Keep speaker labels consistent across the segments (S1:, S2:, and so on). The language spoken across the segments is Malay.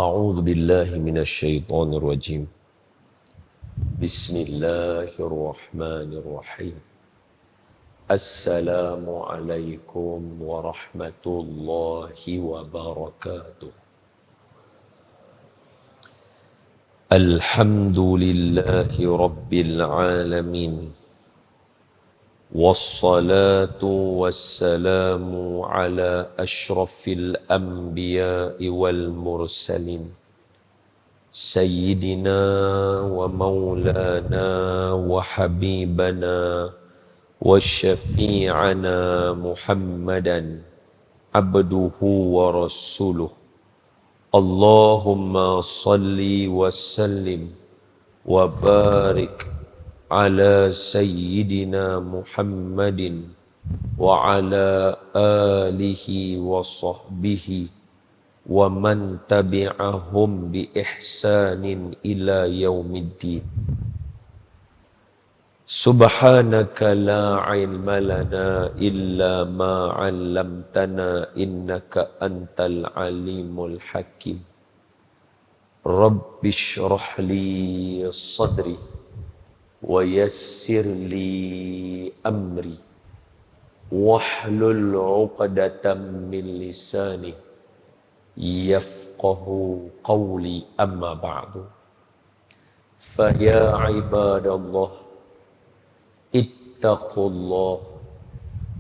S1: أعوذ بالله من الشيطان الرجيم. بسم الله الرحمن الرحيم. السلام عليكم ورحمة الله وبركاته. الحمد لله رب العالمين، والصلاة والسلام على أشرف الأنبياء والمرسلين سيدنا ومولانا وحبيبنا وشفيعنا محمدا عبده ورسوله. اللهم صل وسلم وبارك على سيدنا محمد وعلى آله وصحبه ومن تبعهم بإحسان إلى يوم الدين. سبحانك لا علم لنا إلا ما علمتنا إنك أنت العليم الحكيم. رب اشرح لي صدري ويسر لي أمري واحلل عقدة من لساني يفقه قولي. أما بعد، فيا عباد الله اتقوا الله،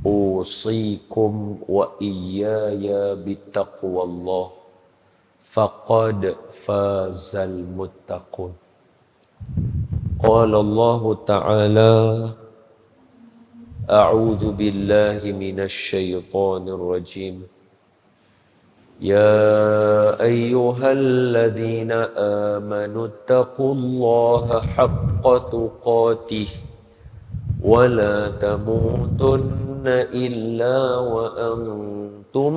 S1: أوصيكم وإياي بتقوى الله، فقد فاز المتقون. قال الله تعالى: أعوذ بالله من الشيطان الرجيم. يا أيها الذين آمنوا اتقوا الله حق تقاته ولا تموتن إلا وأنتم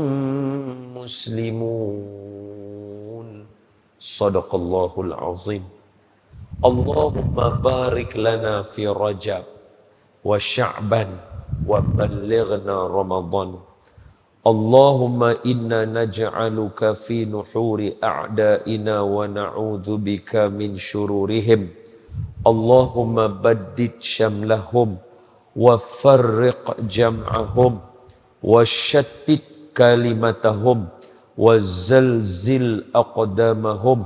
S1: مسلمون. صدق الله العظيم. اللهم بارك لنا في رجب وشعبان وبلغنا رمضان. اللهم إنا نجعلك في نحور أعدائنا ونعوذ بك من شرورهم. اللهم بدد شملهم وفرق جمعهم وشتت كلمتهم وزلزل أقدامهم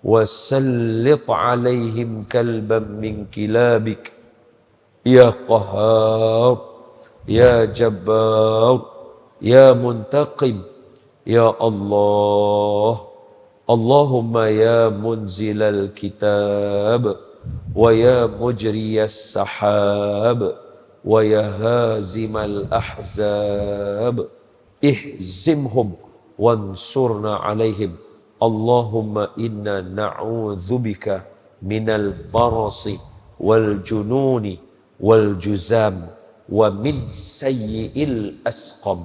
S1: وسلط عليهم كلبا من كلابك يا قهار يا جبار يا منتقم يا الله. اللهم يا منزل الكتاب ويا مجري السحاب ويا هازم الأحزاب اهزمهم وانصرنا عليهم. اللهم إنا نعوذ بك من البرص والجنون والجزام ومن سيء الأسقم.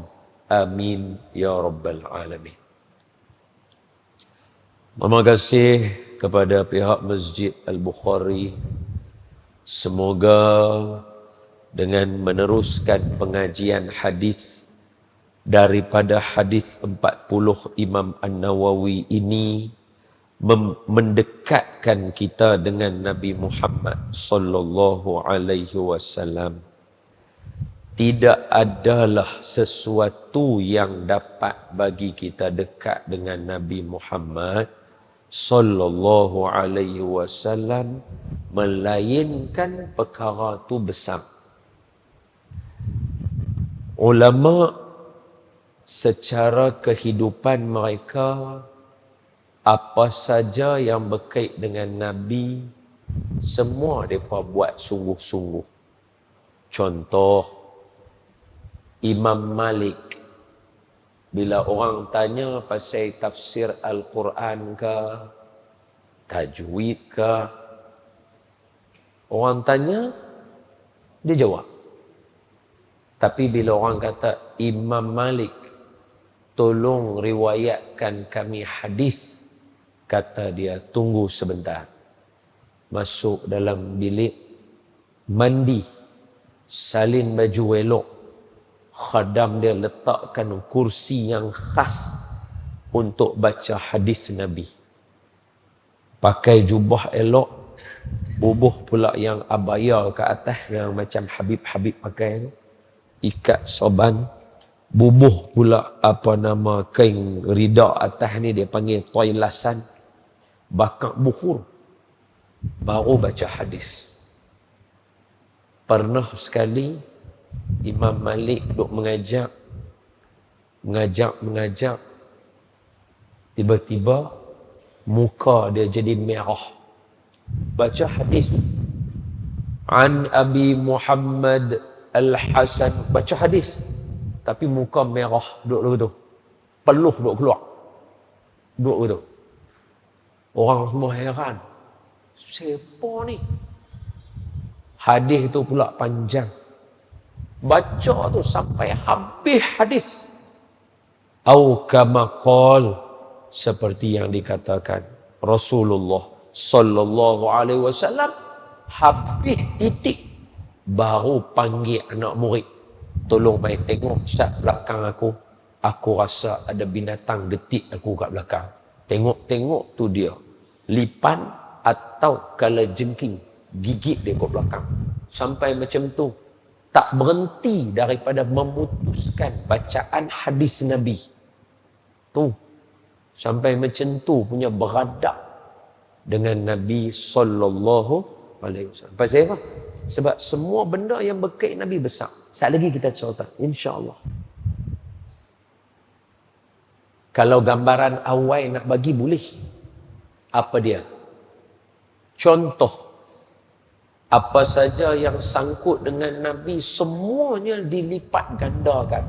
S1: آمين يا رب العالمين. Terima kasih kepada pihak Masjid Al-Bukhari. Semoga dengan meneruskan pengajian hadis daripada hadis 40 Imam An-Nawawi ini mendekatkan kita dengan Nabi Muhammad sallallahu alaihi wasallam. Tidak adalah sesuatu yang dapat bagi kita dekat dengan Nabi Muhammad sallallahu alaihi wasallam melainkan perkara tu besar. Ulama secara kehidupan mereka, apa saja yang berkait dengan Nabi, semua mereka buat sungguh-sungguh. Contoh, Imam Malik, bila orang tanya pasal tafsir Al-Quran ke, tajwid ke, orang tanya, dia jawab. Tapi bila orang kata, Imam Malik, tolong riwayatkan kami hadis, kata dia, tunggu sebentar. Masuk dalam bilik, mandi, salin baju elok, khadam dia letakkan kursi yang khas untuk baca hadis Nabi. Pakai jubah elok, bubuh pula yang abaya ke atas yang macam Habib-Habib pakai, ikat sorban, bubuh pula kain rida atas ni dia panggil toilasan, bakar bukhur, baru baca hadis. Pernah sekali Imam Malik duk mengajak, tiba-tiba muka dia jadi merah. Baca hadis. An Abi Muhammad Al-Hasan, baca hadis. Tapi muka merah, duk tu. Peluh duk keluar. Duk tu. Orang semua heran. Siapa ni? Hadis tu pula panjang. Baca tu sampai habis hadis. Au kama qal, seperti yang dikatakan Rasulullah sallallahu alaihi wasallam, habis titik baru panggil anak murid, tolong mai tengok Ustaz belakang aku rasa ada binatang getik aku kat belakang. Tengok tu dia lipan atau kalajengking gigit dia kat belakang. Sampai macam tu, tak berhenti daripada memutuskan bacaan hadis Nabi tu, sampai macam tu punya beradab dengan Nabi sallallahu alaihi wasallam. Pasal apa? Sebab semua benda yang berkait Nabi besar. Sekali lagi kita cerita, insya-Allah. Kalau gambaran awal nak bagi boleh. Apa dia? Contoh apa saja yang sangkut dengan Nabi semuanya dilipat gandakan.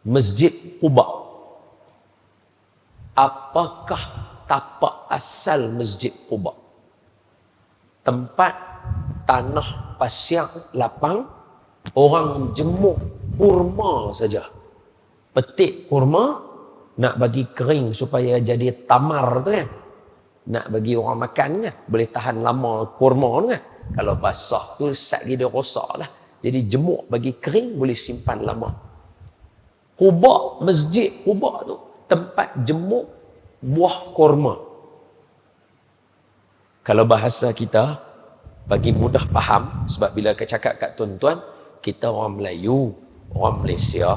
S1: Masjid Quba. Apakah tapak asal Masjid Quba? Tempat tanah pasir lapang, orang jemuk kurma saja. Petik kurma, nak bagi kering supaya jadi tamar tu kan. Nak bagi orang makan kan, boleh tahan lama kurma tu kan. Kalau basah tu sat dia rosak lah. Jadi jemuk bagi kering, boleh simpan lama. Quba, Masjid Quba tu tempat jemuk buah kurma. Kalau bahasa kita bagi mudah faham, sebab bila kita cakap kat tuan-tuan, kita orang Melayu, orang Malaysia,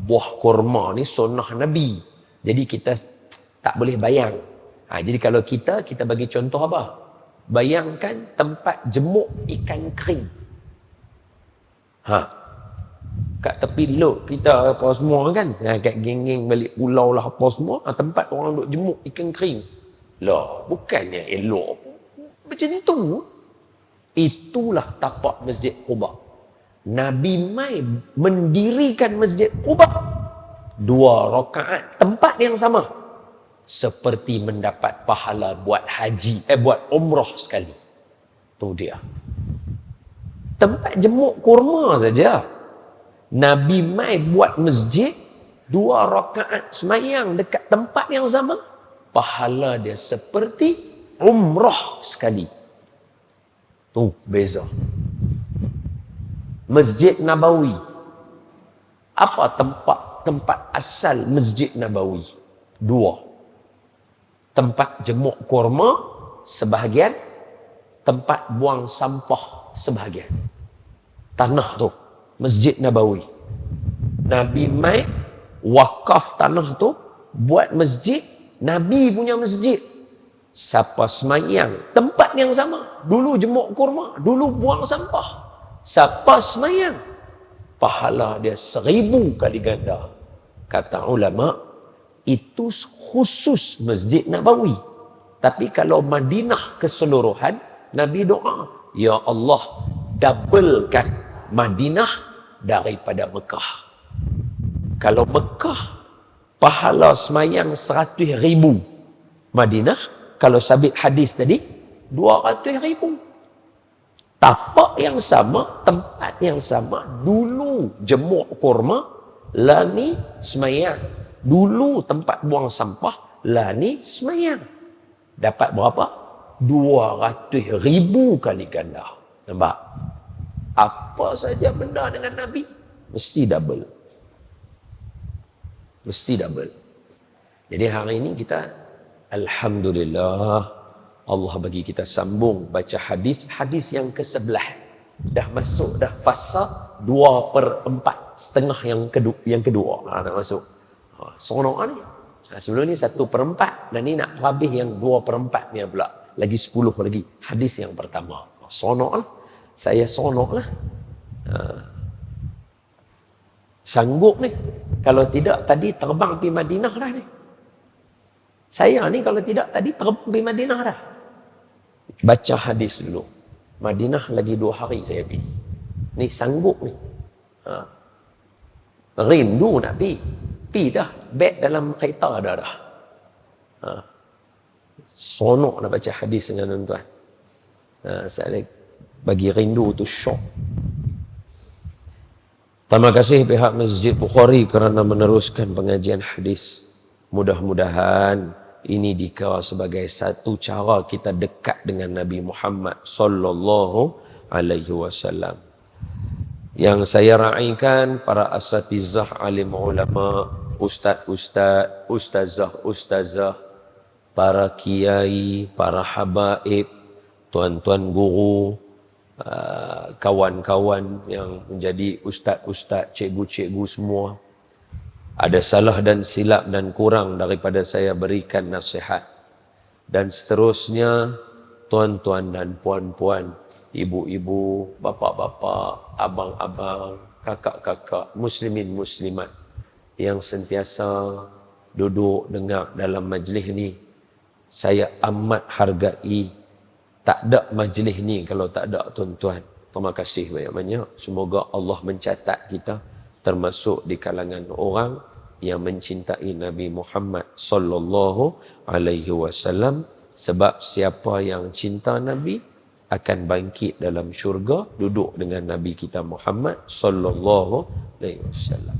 S1: buah kurma ni sunnah Nabi. Jadi kita tak boleh bayang. Jadi kalau kita bagi contoh apa? Bayangkan tempat jemuk ikan kering. Kat tepi laut kita apa semua kan, kat geng-geng balik pulau lah apa semua, tempat orang duk jemuk ikan kering. Lah, bukannya elok macam tu. Itulah tapak Masjid Quba. Nabi mai mendirikan Masjid Quba 2 rakaat, tempat yang sama, seperti mendapat pahala buat haji, buat umrah sekali. Tu dia. Tempat jemuk kurma saja, Nabi mai buat masjid 2 rakaat semayang dekat tempat yang sama, pahala dia seperti umrah sekali. Tu beza. Masjid Nabawi. Apa tempat asal Masjid Nabawi? 2. Tempat jemuk kurma sebahagian, tempat buang sampah sebahagian. Tanah tu Masjid Nabawi. Nabi mai wakaf tanah tu buat masjid, Nabi punya masjid. Siapa semayang tempat yang sama, dulu jemuk kurma, dulu buang sampah, siapa semayang pahala dia 1000 kali ganda. Kata ulama, itu khusus Masjid Nabawi. Tapi kalau Madinah keseluruhan, Nabi doa, ya Allah, doublekan Madinah daripada Mekah. Kalau Mekah pahala semayang 100,000, Madinah kalau sabit hadis tadi 200,000. Tapak yang sama, tempat yang sama, dulu jemuk kurma, lah ni semayang. Dulu tempat buang sampah, lah ni semayang. Dapat berapa? 200,000 kali ganda. Nampak? Apa saja benda dengan Nabi mesti double. Mesti double. Jadi hari ini kita alhamdulillah Allah bagi kita sambung baca hadis yang ke-11. Dah masuk dah fasa 2/4, setengah yang kedua nak masuk. Seronok ni. Sebelum ni 1/4 dan ni nak habis yang 2/4 ni pula. Lagi 10 lagi hadis yang pertama. Seronok lah. Saya seronok lah. Sanggup ni. Kalau tidak tadi terbang pergi Madinah dah ni. Saya ni kalau tidak tadi terbang pergi Madinah dah. Baca hadis dulu. Madinah lagi 2 hari saya pergi. Ni sanggup ni. Rindu nak pergi. Pergi dah. Beg dalam kereta dah. Sonok nak baca hadis dengan tuan-tuan. Saya bagi rindu tu syok. Terima kasih pihak Masjid Bukhari kerana meneruskan pengajian hadis. Mudah-mudahan ini dikira sebagai satu cara kita dekat dengan Nabi Muhammad sallallahu alaihi wasallam. Yang saya raikan para asatizah, alim ulama, ustaz-ustaz, ustazah, para kiai, para habaib, tuan-tuan guru, kawan-kawan yang menjadi ustaz-ustaz, cikgu-cikgu semua. Ada salah dan silap dan kurang daripada saya berikan nasihat. Dan seterusnya, tuan-tuan dan puan-puan, ibu-ibu, bapa-bapa, abang-abang, kakak-kakak, muslimin muslimat yang sentiasa duduk dengar dalam majlis ni, saya amat hargai. Tak ada majlis ni kalau tak ada tuan-tuan. Terima kasih banyak-banyak. Semoga Allah mencatat kita termasuk di kalangan orang yang mencintai Nabi Muhammad sallallahu alaihi wasallam, sebab siapa yang cinta Nabi akan bangkit dalam syurga duduk dengan Nabi kita Muhammad sallallahu alaihi wasallam.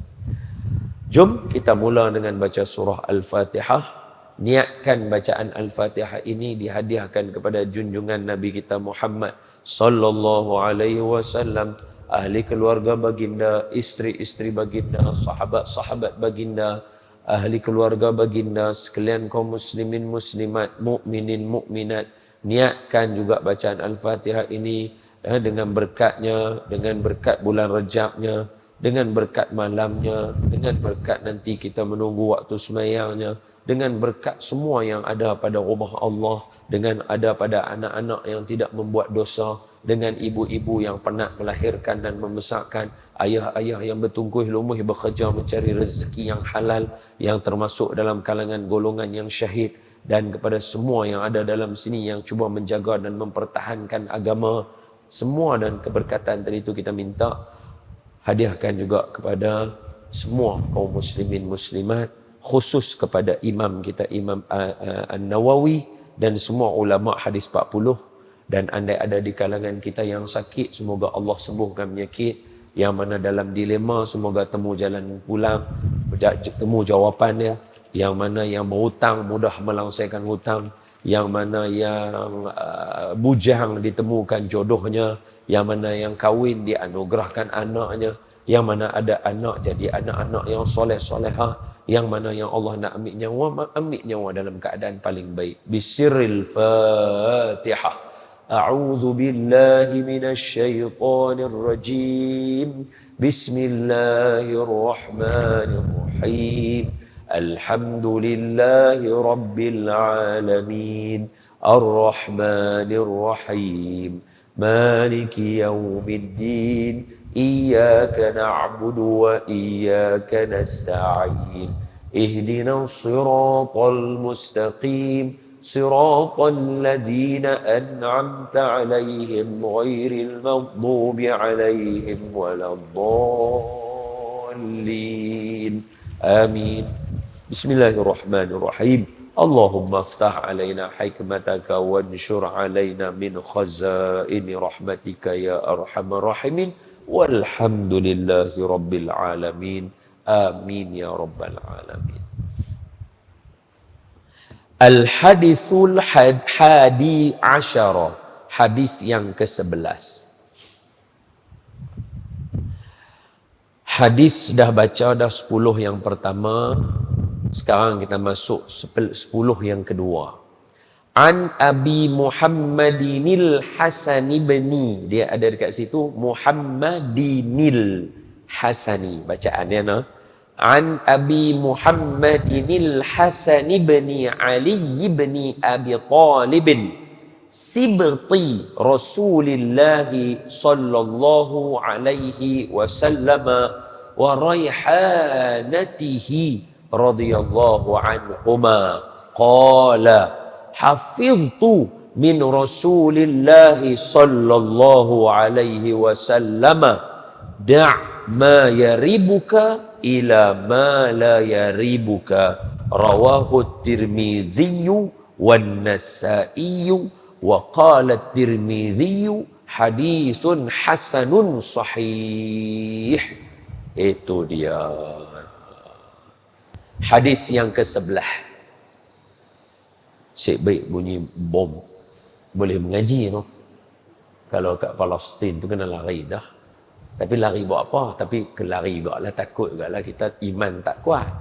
S1: Jom kita mula dengan baca surah Al-Fatihah. Niatkan bacaan Al-Fatihah ini dihadiahkan kepada junjungan Nabi kita Muhammad sallallahu alaihi wasallam, ahli keluarga baginda, isteri-isteri baginda, sahabat-sahabat baginda, ahli keluarga baginda, sekalian kaum muslimin muslimat, mukminin mukminat. Niatkan juga bacaan Al-Fatihah ini dengan berkatnya, dengan berkat bulan Rajabnya, dengan berkat malamnya, dengan berkat nanti kita menunggu waktu sembahyangnya, dengan berkat semua yang ada pada rumah Allah, dengan ada pada anak-anak yang tidak membuat dosa, dengan ibu-ibu yang penat melahirkan dan membesarkan, ayah-ayah yang bertungkuh lumuh bekerja mencari rezeki yang halal, yang termasuk dalam kalangan golongan yang syahid, dan kepada semua yang ada dalam sini yang cuba menjaga dan mempertahankan agama, semua dan keberkatan tadi itu kita minta hadiahkan juga kepada semua kaum muslimin muslimat, khusus kepada imam kita, Imam An-Nawawi, dan semua ulama hadis 40. Dan andai ada di kalangan kita yang sakit, semoga Allah sembuhkan penyakit. Yang mana dalam dilema, semoga temu jalan pulang, temu jawapannya. Yang mana yang berhutang, mudah melangsaikan hutang. Yang mana yang bujang ditemukan jodohnya. Yang mana yang kahwin dianugerahkan anaknya. Yang mana ada anak jadi anak-anak yang soleh-solehah. Yang mana yang Allah nak ambil nyawa dalam keadaan paling baik. Bisirril Fatihah. A'udzu billahi minasy syaithanir rajim. Bismillahirrahmanirrahim. Alhamdulillahi rabbil alamin. Ar-Rahmanir Rahim. Maliki yaumiddin. إياك نعبد وإياك نستعين اهدنا الصراط المستقيم صراط الذين أنعمت عليهم غير المغضوب عليهم ولا الضالين آمين بسم الله الرحمن الرحيم اللهم افتح علينا حكمتك وانشر علينا من خزائن رحمتك يا أرحم الراحمين walhamdulillahi rabbil alamin amin ya rabbal alamin. Al-hadithul hadi asyara, hadis yang ke-11. Hadis dah baca dah 10 yang pertama. Sekarang kita masuk 10 yang kedua. An Abi Muhammadinil Hasani bni. Dia ada dekat situ Muhammadinil Hasani. Bacaan dia nah. An Abi Muhammadinil Hasani bni Ali bni Abi Talib sibti Rasulillah sallallahu alaihi wasallam wa raihanatihi radhiyallahu anhuma qala hafiztu min Rasulillah sallallahu alaihi wasallam da' ma yaribuka ila ma la yaribuka rawahu Tirmidzi wan Nasa'i wa qala Tirmidzi haditsun hasanun sahih. Itu dia hadis yang ke-11. Syekh baik bunyi bom boleh mengaji no. Kalau kat Palestin tu kena lari dah. Tapi lari buat apa? Tapi kelari juga lah, takut juga lah kita iman tak kuat.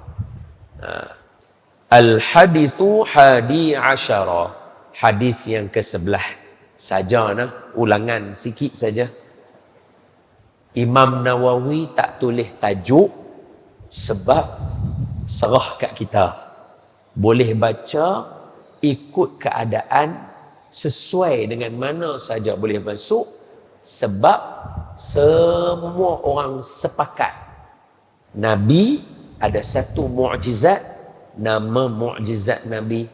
S1: Al-hadithu hadi asyara. Hadis yang ke-11 saja nah, ulangan sikit saja. Imam Nawawi tak tulis tajuk sebab serah kat kita. Boleh baca ikut keadaan, sesuai dengan mana saja boleh masuk, sebab semua orang sepakat Nabi ada satu mukjizat, nama mukjizat Nabi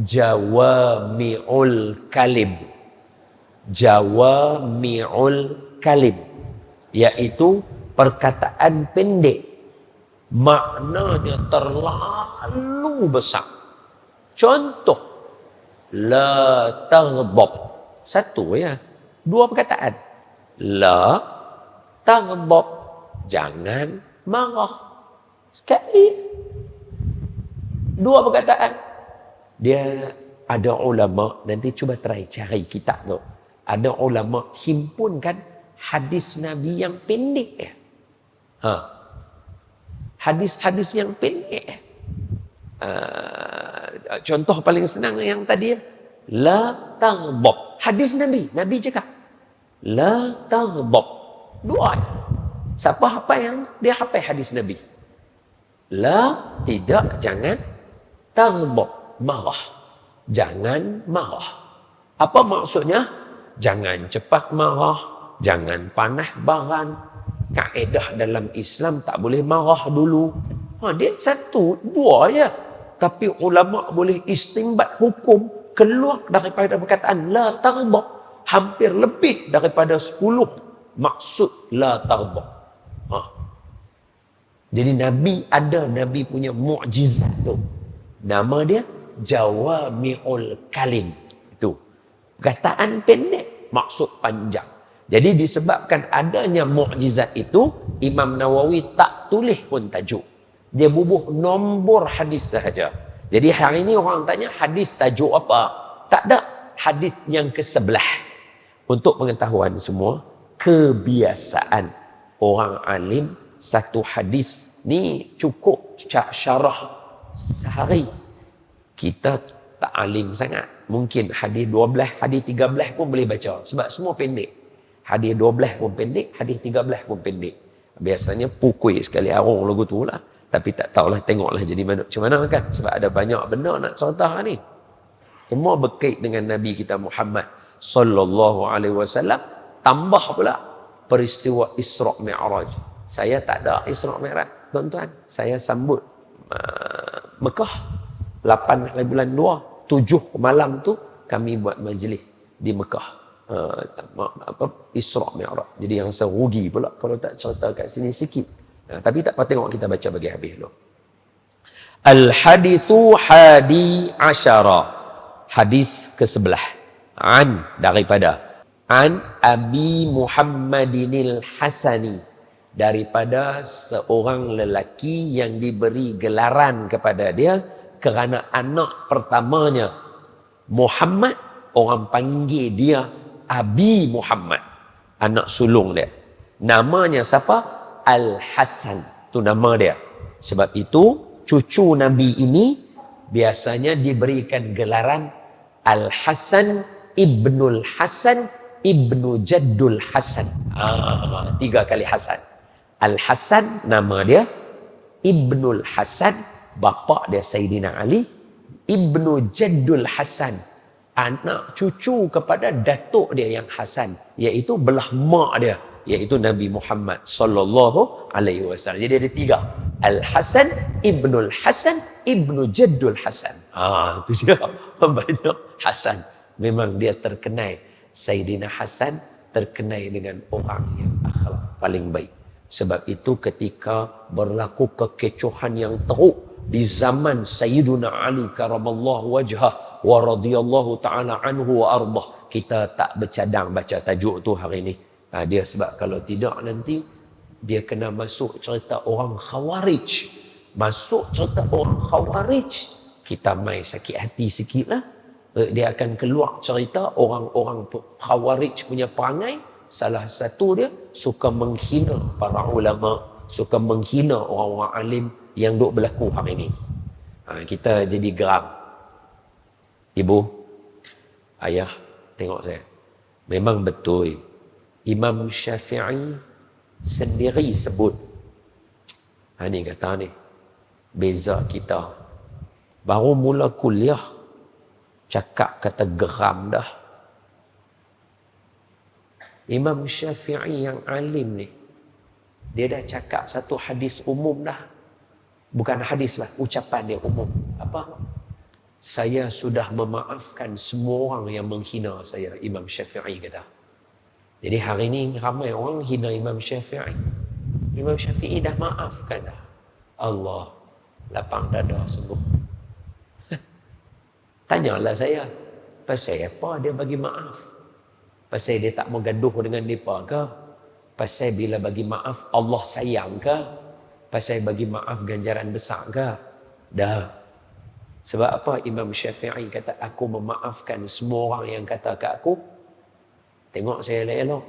S1: Jawami'ul Kalim. Jawami'ul Kalim, iaitu perkataan pendek, maknanya terlalu besar. Contoh, la taghdab, satu ya, dua perkataan. La taghdab, jangan marah. Sekali, dua perkataan. Dia ada ulama, nanti cuba try cari kitab tu. Ada ulama himpunkan hadis Nabi yang pendek ya. Hadis-hadis yang pendek. Contoh paling senang yang tadi ya. La taghdab. Hadis Nabi, Nabi cakap la taghdab. Dua. Siapa hafal yang dia hafal hadis Nabi? La, tidak, jangan. Taghdab, marah. Jangan marah. Apa maksudnya? Jangan cepat marah, jangan panah baran. Kaedah dalam Islam tak boleh marah dulu. Dia satu, dua je. Tapi ulama boleh istinbat hukum keluar daripada perkataan la taghdab. Hampir lebih daripada 10 maksud la taghdab. Jadi Nabi ada, Nabi punya mukjizat tu. Nama dia Jawami'ul Kalim. Itu perkataan pendek, maksud panjang. Jadi disebabkan adanya mukjizat itu, Imam Nawawi tak tulis pun tajuk. Dia bubuh nombor hadis sahaja. Jadi hari ini orang tanya hadis tajuk apa? Tak ada. Hadis yang ke-11. Untuk pengetahuan semua, kebiasaan orang alim satu hadis ni cukup syarah sehari. Kita tak alim sangat. Mungkin hadis 12, hadis 13 pun boleh baca. Sebab semua pendek. Hadis 12 pun pendek, hadis 13 pun pendek. Biasanya pukul sekali arung lagu tu lah. Tapi tak tahulah, tengoklah jadi mana, macam mana kan. Sebab ada banyak benda nak cerita ni. Semua berkait dengan Nabi kita Muhammad sallallahu alaihi wasallam. Tambah pula peristiwa Isra' Mi'raj. Saya tak ada Isra' Mi'raj, tuan-tuan. Saya sambut Mekah 8 hari bulan 2, 7 malam tu kami buat majlis di Mekah. Isra' Mi'raj. Jadi yang saya rugi pula kalau tak cerita kat sini sikit. Tapi tak apa, tengok kita baca bagi habis dulu. Al-hadithu hadi asyara. Hadis ke-11. Daripada Abi Muhammadinil Hasani. Daripada seorang lelaki yang diberi gelaran kepada dia kerana anak pertamanya Muhammad, orang panggil dia Abi Muhammad, anak sulung dia. Namanya siapa? Al-Hasan. Itu nama dia. Sebab itu cucu Nabi ini biasanya diberikan gelaran Al-Hasan Ibnul Hasan Ibnu Jaddul Hasan. 3 kali Hasan. Al-Hasan nama dia, Ibnul Hasan bapa dia Sayyidina Ali, Ibnu Jaddul Hasan anak cucu kepada datuk dia yang Hasan, iaitu belah mak dia, iaitu Nabi Muhammad sallallahu alaihi wasallam. Jadi ada 3. Al-Hasan Ibnul Hasan Ibnu Jaddul Hasan. Itu dia. Banyak Hasan. Memang dia terkenai. Sayyidina Hasan terkenai dengan orang yang akhlak paling baik. Sebab itu ketika berlaku kekecohan yang teruk di zaman Sayyidina Ali karamallahu wajhah wa radhiyallahu ta'ala anhu wa ardah, kita tak bercadang baca tajuk tu hari ni. Dia sebab kalau tidak nanti dia kena masuk cerita orang Khawarij. Masuk cerita orang Khawarij, kita mai sakit hati sikit lah. Dia akan keluar cerita orang-orang Khawarij punya perangai. Salah satu dia suka menghina para ulama, suka menghina orang-orang alim yang duk berlaku hari ini. Kita jadi geram. Ibu, ayah, tengok saya. Memang betul. Imam Syafi'i sendiri sebut. Ni kata ni. Beza kita. Baru mula kuliah, cakap kata geram dah. Imam Syafi'i yang alim ni, dia dah cakap satu hadis umum dah. Bukan hadis lah, ucapan dia umum. Apa? Saya sudah memaafkan semua orang yang menghina saya, Imam Syafi'i kata. Jadi hari ni ramai orang hina Imam Syafi'i. Imam Syafi'i dah maafkan dah. Allah, lapang dada sungguh. Tanyalah saya, pasal apa dia bagi maaf? Pasal dia tak mau gaduh dengan mereka ke? Pasal bila bagi maaf Allah sayang ke? Pasal bagi maaf ganjaran besar ke? Dah. Sebab apa Imam Syafi'i kata, aku memaafkan semua orang yang kata ke aku. Tengok saya elok-elok.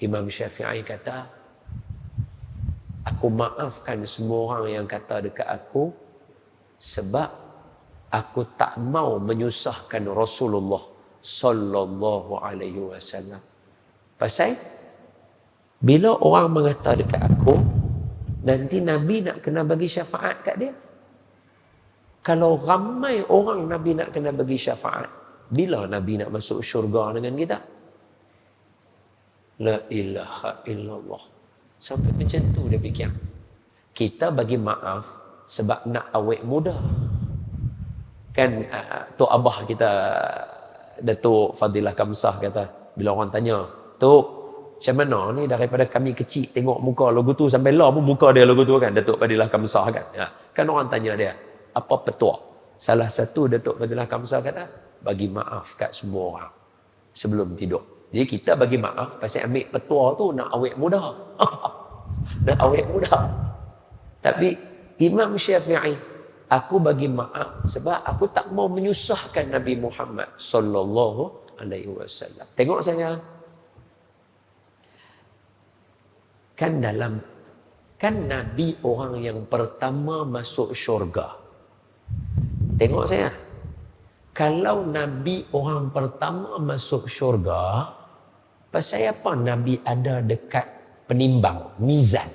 S1: Imam Syafi'i kata, aku maafkan semua orang yang kata dekat aku sebab aku tak mau menyusahkan Rasulullah sallallahu alaihi wasallam. Pasal bila orang mengata dekat aku, nanti Nabi nak kena bagi syafaat kat dia. Kalau ramai orang Nabi nak kena bagi syafaat, bila Nabi nak masuk syurga dengan kita? La ilaha illallah. Sampai macam tu dia fikir. Kita bagi maaf sebab nak awet muda. Kan Tok Abah kita, Datuk Fadilah Kamsah kata, bila orang tanya, Tok, macam mana ni daripada kami kecil tengok muka lagu tu sampai lah pun muka dia lagu tu kan, Datuk Fadilah Kamsah kan. Kan orang tanya dia, apa petua? Salah satu Datuk Fadilah Kamsah kata, bagi maaf kat semua orang sebelum tidur. Jadi kita bagi maaf pasal ambil petua tu nak awet muda. Nak awet muda. Tapi Imam Syafi'i, aku bagi maaf sebab aku tak mau menyusahkan Nabi Muhammad sallallahu alaihi wasallam. Tengok saya. Kan Nabi orang yang pertama masuk syurga. Tengok saya. Kalau Nabi orang pertama masuk syurga, pasal apa Nabi ada dekat penimbang, mizan?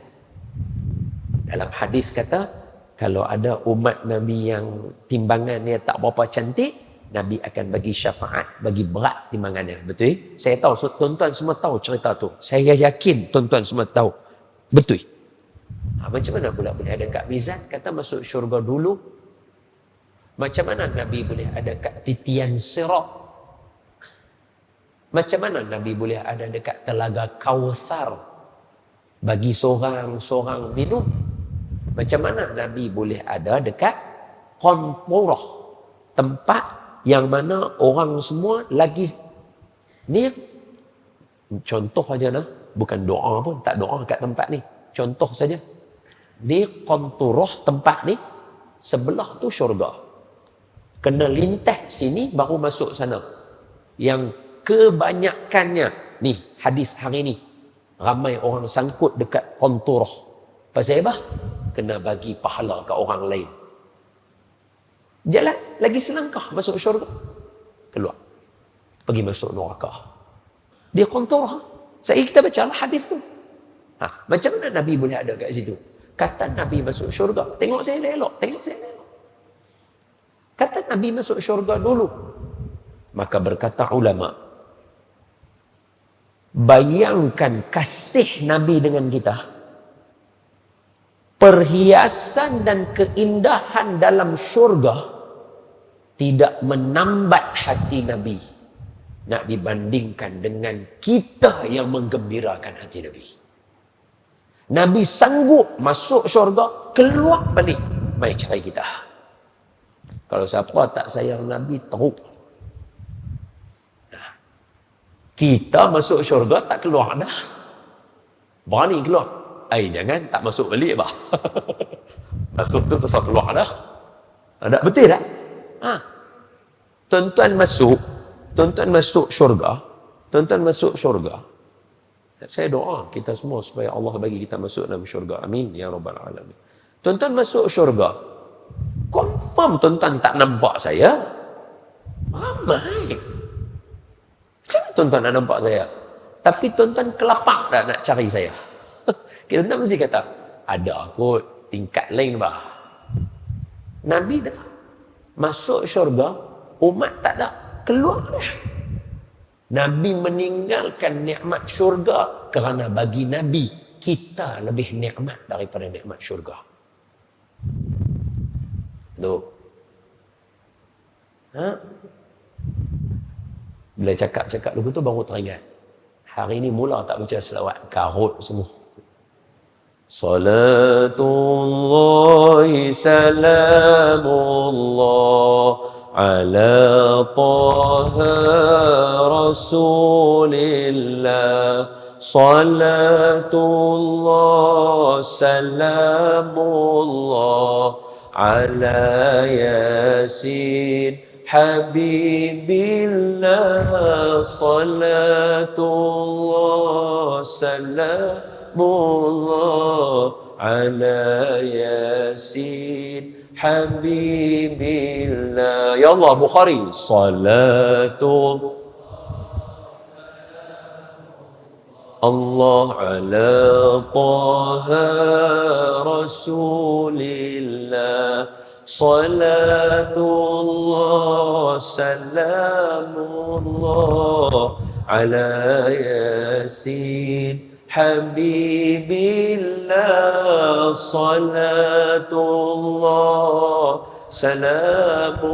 S1: Dalam hadis kata, kalau ada umat Nabi yang timbangannya tak berapa cantik, Nabi akan bagi syafaat, bagi berat timbangannya. Betul? Saya tahu, tuan-tuan semua tahu cerita tu. Saya yakin tuan-tuan semua tahu. Betul? Macam mana pula boleh ada kat mizan? Kata masuk syurga dulu. Macam mana Nabi boleh ada kat titian Sirat? Macam mana Nabi boleh ada dekat telaga Kautsar bagi seorang-seorang minum? Macam mana Nabi boleh ada dekat Qanturah, tempat yang mana orang semua lagi ni? Contoh aja lah, bukan doa pun, tak doa kat tempat ni. Contoh saja. Ni Qanturah, tempat ni sebelah tu syurga. Kena lintas sini baru masuk sana. Yang kebanyakannya ni hadis hari ni, Ramai orang sangkut dekat konturah. Pasal apa? Kena bagi pahala ke orang lain. Jalan lagi selangkah masuk syurga, keluar pergi masuk neraka. Dia konturah. Saya kita baca hadis tu. Macam mana Nabi boleh ada kat situ? Kata Nabi masuk syurga, tengok saya elok, tengok saya elok. Kata Nabi masuk syurga dulu. Maka berkata ulama, bayangkan kasih Nabi dengan kita, perhiasan dan keindahan dalam syurga tidak menambat hati Nabi nak dibandingkan dengan kita yang menggembirakan hati Nabi. Nabi sanggup masuk syurga, keluar balik mai cari kita. Kalau siapa tak sayang Nabi, teruk. Kita masuk syurga tak keluar dah. Berani keluar. Jangan tak masuk balik bah. Masuk tu terus keluar dah. Ada betul tak? Tuan-tuan masuk syurga. Tuan-tuan masuk syurga. Saya doa kita semua supaya Allah bagi kita masuk dalam syurga. Amin ya rabbal alamin. Tuan-tuan masuk syurga. Confirm tuan-tuan tak nampak saya. Ramai. Macam mana tuan-tuan nak nampak saya? Tapi tuan-tuan kelapak dah nak cari saya. Tuan-tuan mesti kata, ada kot tingkat lain bah. Nabi dah masuk syurga, umat tak ada, keluar dah. Nabi meninggalkan nikmat syurga kerana bagi Nabi kita lebih nikmat daripada nikmat syurga. Tu. Bila cakap-cakap dulu tu baru teringat. Hari ni mula tak baca selawat, karut semua. Salatullahi salamullah ala taha rasulillah. Salatullah salamullah ala yasin habibillah. Salatullah salamullah ala yasin habibillah. Ya Allah, Bukhari. Salatu Allah ala taha rasulillah. Salatullah salamullah ala yasin habibillah. Salatullah salamullah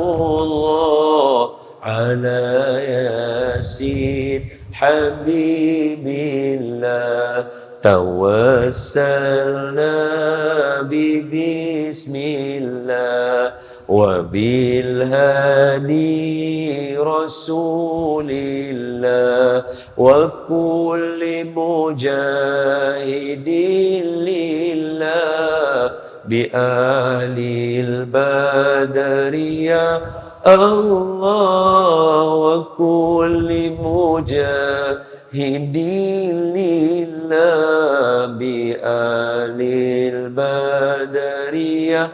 S1: ala yasin habibillah. Tawassalna bismillah wa bil hadi rasulillah wa kulli mujahidin lillah bi ahlil badriyah Allah wa kulli mujahidin lillah bi ahlil badriyah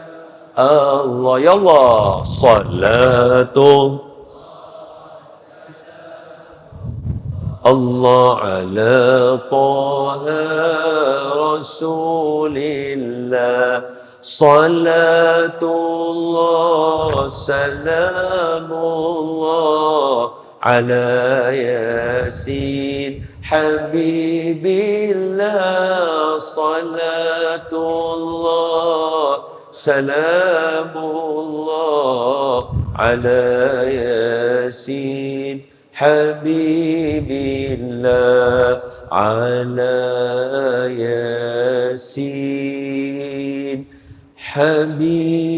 S1: Allah. Ya Allah, salatu Allah ala taha rasulillah. Salatullah salamullah ala yasin habibillah. Salatullah salamullah ala yasin habibillah. Ala yasin habibillah.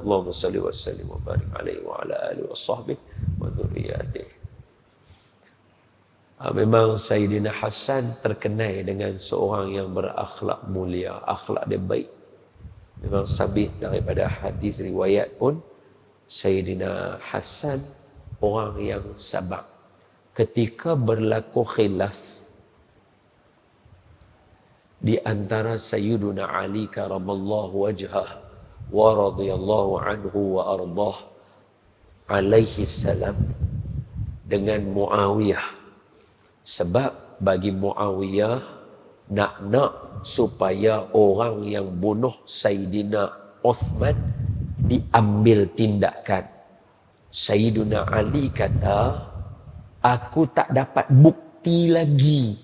S1: Allahumma salli wa sallim wa barik alaihi wa ala alihi wa sahbihi wa dhurriyyatihi. Memang Sayyidina Hasan terkenal dengan seorang yang berakhlak mulia, akhlak dia baik. Memang sabit daripada hadis riwayat pun Sayyidina Hasan orang yang sabar. ketika berlaku khilaf di antara Sayyiduna Ali karamallahu wajhah wa radhiyallahu anhu wa ardah alaihi salam dengan Muawiyah. Sebab bagi Muawiyah nak supaya orang yang bunuh Sayyidina Uthman diambil tindakan. Sayyiduna Ali kata, aku tak dapat bukti lagi.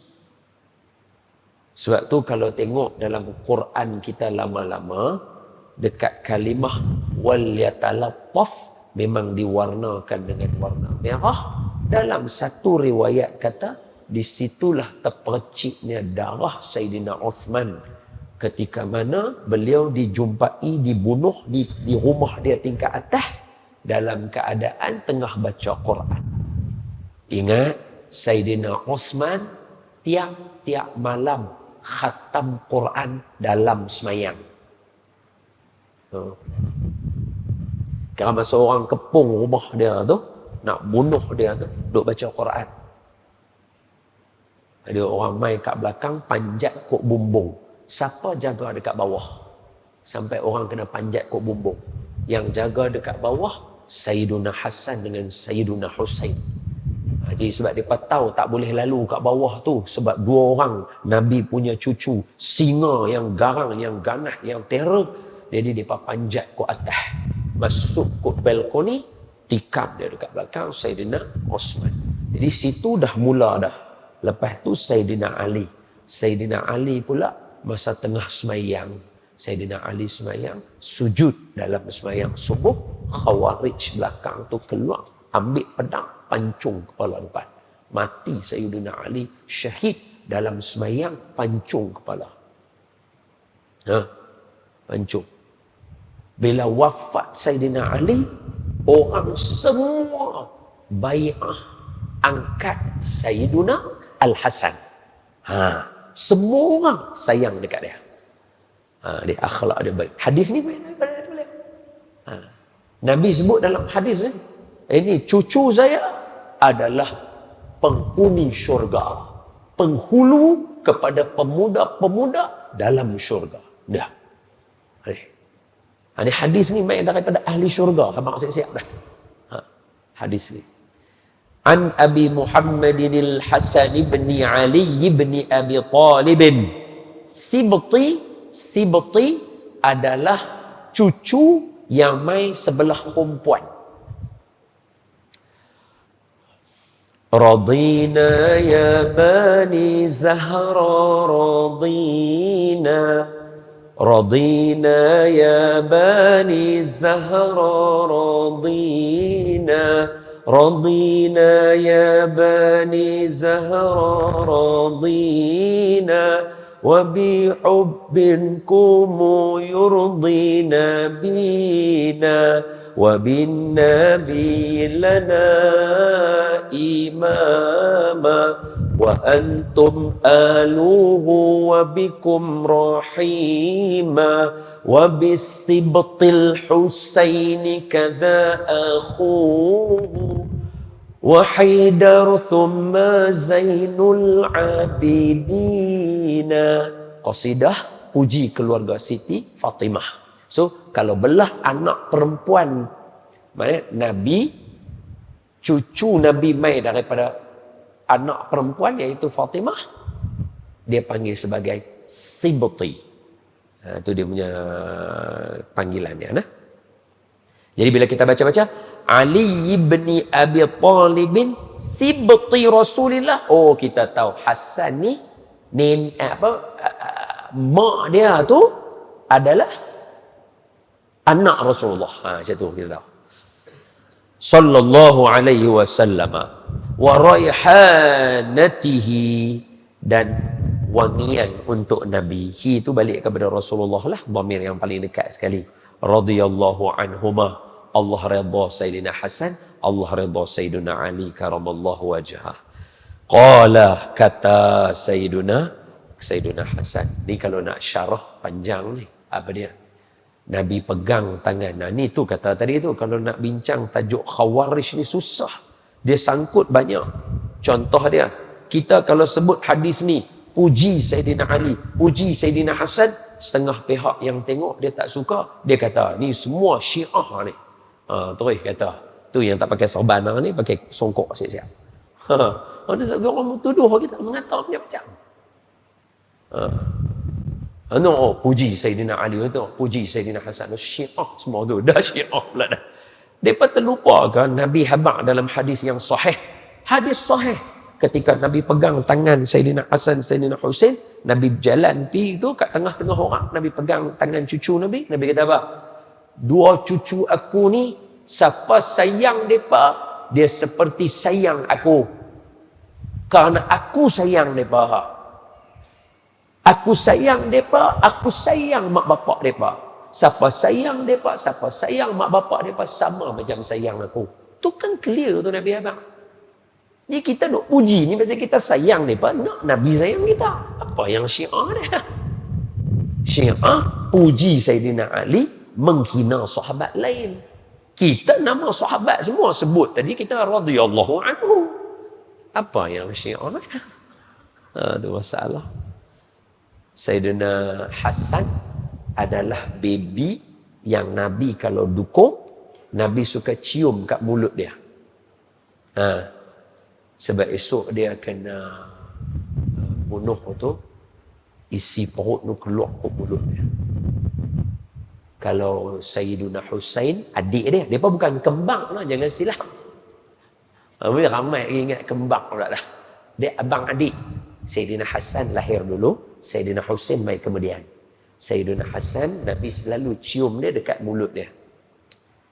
S1: Sebab tu kalau tengok dalam Quran kita lama-lama, dekat kalimah wal yatalattaf memang diwarnakan dengan warna merah. Dalam satu riwayat kata, disitulah terperciknya darah Sayyidina Uthman ketika mana beliau dijumpai dibunuh di rumah dia tingkat atas dalam keadaan tengah baca Quran. Ingat, Sayyidina Uthman tiap-tiap malam khatam Quran dalam semayang. Kalau masa orang kepung rumah dia tu, nak bunuh dia tu, duk baca Quran. Ada orang mai kat belakang panjat kok bumbung. Siapa jaga dekat bawah? Sampai orang kena panjat kok bumbung. Yang jaga dekat bawah, Sayyiduna Hasan dengan Sayyiduna Husain. Jadi sebab mereka tahu tak boleh lalu kat bawah tu. Sebab dua orang Nabi punya cucu, singa yang garang, yang ganas, yang terror. Jadi mereka panjat ke atas. Masuk ke balkoni, tikam dia dekat belakang Sayyidina Osman. Jadi situ dah mula dah. Lepas tu Sayyidina Ali. Sayyidina Ali pula masa tengah semayang. Sayyidina Ali semayang, sujud dalam semayang subuh. Khawarij belakang tu keluar, ambil pedang, pancung kepala depan. Mati Sayyidina Ali, syahid dalam semayang, pancung kepala. Pancung. Bila wafat Sayyidina Ali, orang semua bai'ah angkat Sayyiduna Al-Hasan. Semua orang sayang dekat dia. Dia akhlak dia baik. Hadis ni Nabi sebut dalam hadis ni, ini cucu saya adalah penghuni syurga. Penghulu kepada pemuda-pemuda dalam syurga. Dah. Ini hadis ni main daripada ahli syurga. Abang siap-siap dah. Hadis ni. An Abi Muhammadin al-Hasan ibn Ali ibn Abi Talib. Sibti adalah cucu yang mai sebelah perempuan. Radina ya bani Zahra radina. Radina ya bani Zahra radina. Radina ya bani Zahra radina. وبحبكم يرضينا بنا وبالنبي لنا إماما وأنتم آلوه وبكم رحيما وبالسبط الحسين كذا أخوه وحيدر ثم زين العابدين. Qasidah puji keluarga Siti Fatimah. So kalau belah anak perempuan, maknanya Nabi, cucu Nabi mai daripada anak perempuan iaitu Fatimah, dia panggil sebagai Sibti. Itu dia punya panggilannya. Jadi bila kita baca-baca Ali ibni Abi Talibin Sibti Rasulillah, oh kita tahu Hasan ni mak dia tu adalah anak Rasulullah. Macam tu kita tahu. Sallallahu alaihi wasallam wa raihanatihi, dan wangian untuk Nabi. Hi itu balik kepada Rasulullah lah, dhamir yang paling dekat sekali. Radhiyallahu anhuma. Allah redha Sayyidina Hasan, Allah redha Sayyidina Ali karamallahu wajhah. Qala, kata Sayyidina Hasan. Ni kalau nak syarah panjang ni, apa dia? Nabi pegang tangan. Ni tu kata tadi tu, kalau nak bincang tajuk Khawarij ni susah. Dia sangkut banyak. Contoh dia, kita kalau sebut hadis ni, puji Sayyidina Ali, puji Sayyidina Hasan, setengah pihak yang tengok dia tak suka, dia kata ni semua Syiah ni. Terus kata, tu yang tak pakai serban ni pakai songkok siap-siap. Ada orang tuduh kita mengata macam. Puji Sayyidina Ali tu, puji Sayyidina Hasan, Syiah semua tu, dah Syiah pula dah. Mereka terlupakan Nabi habaq dalam hadis yang sahih. Hadis sahih. Ketika Nabi pegang tangan Sayyidina Hasan, Sayyidina Husain, Nabi berjalan pergi tu kat tengah-tengah orang, Nabi pegang tangan cucu Nabi, Nabi kata apa? Dua cucu aku ni, siapa sayang mereka, dia seperti sayang aku. Kerana aku sayang mereka. Aku sayang mereka, aku sayang mak bapak mereka. Siapa sayang mereka, siapa sayang mak bapak mereka, sama macam sayang aku. Tu kan clear tu Nabi abang. Jadi kita nak puji ni berarti kita sayang mereka, nak Nabi sayang kita. Apa yang Syiah dia? Syiah puji Sayyidina Ali, menghina sahabat lain. Kita nama sahabat semua sebut tadi, kita radhiyallahu anhu. Apa yang Syiah dia? Itu masalah. Sayyidina Hasan adalah baby yang Nabi kalau dukung, Nabi suka cium kat mulut dia. Sebab esok dia kena bunuh tu, isi perut tu keluar ke mulut dia. Kalau Sayyidina Husain, adik dia pun bukan kembang lah, jangan silap. Ramai ingat kembang pula dah. Dia abang adik. Sayyidina Hasan lahir dulu, Sayyidina Husain mai kemudian. Sayyidina Hasan, Nabi selalu cium dia dekat mulut dia.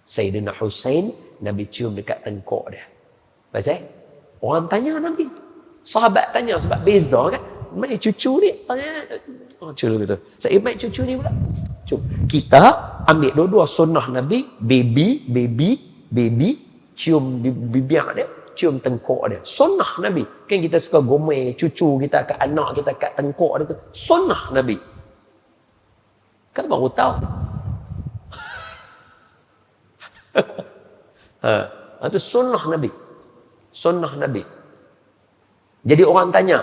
S1: Sayyidina Husain, Nabi cium dekat tengkok dia. Pasal? Orang tanya Nabi. Sahabat tanya sebab beza kan. Mai cucu ni. Cucu gitu. Saya mai cucu ni pula. Kita ambil dua-dua sunnah Nabi. Baby. Cium bibir dia. Cium tengkok dia. Sunnah Nabi. Kan kita suka gomel cucu kita kat anak kita kat tengkok dia tu. Sunnah Nabi. Kan baru tahu. Itu sunnah Nabi. Sunnah Nabi. Jadi orang tanya,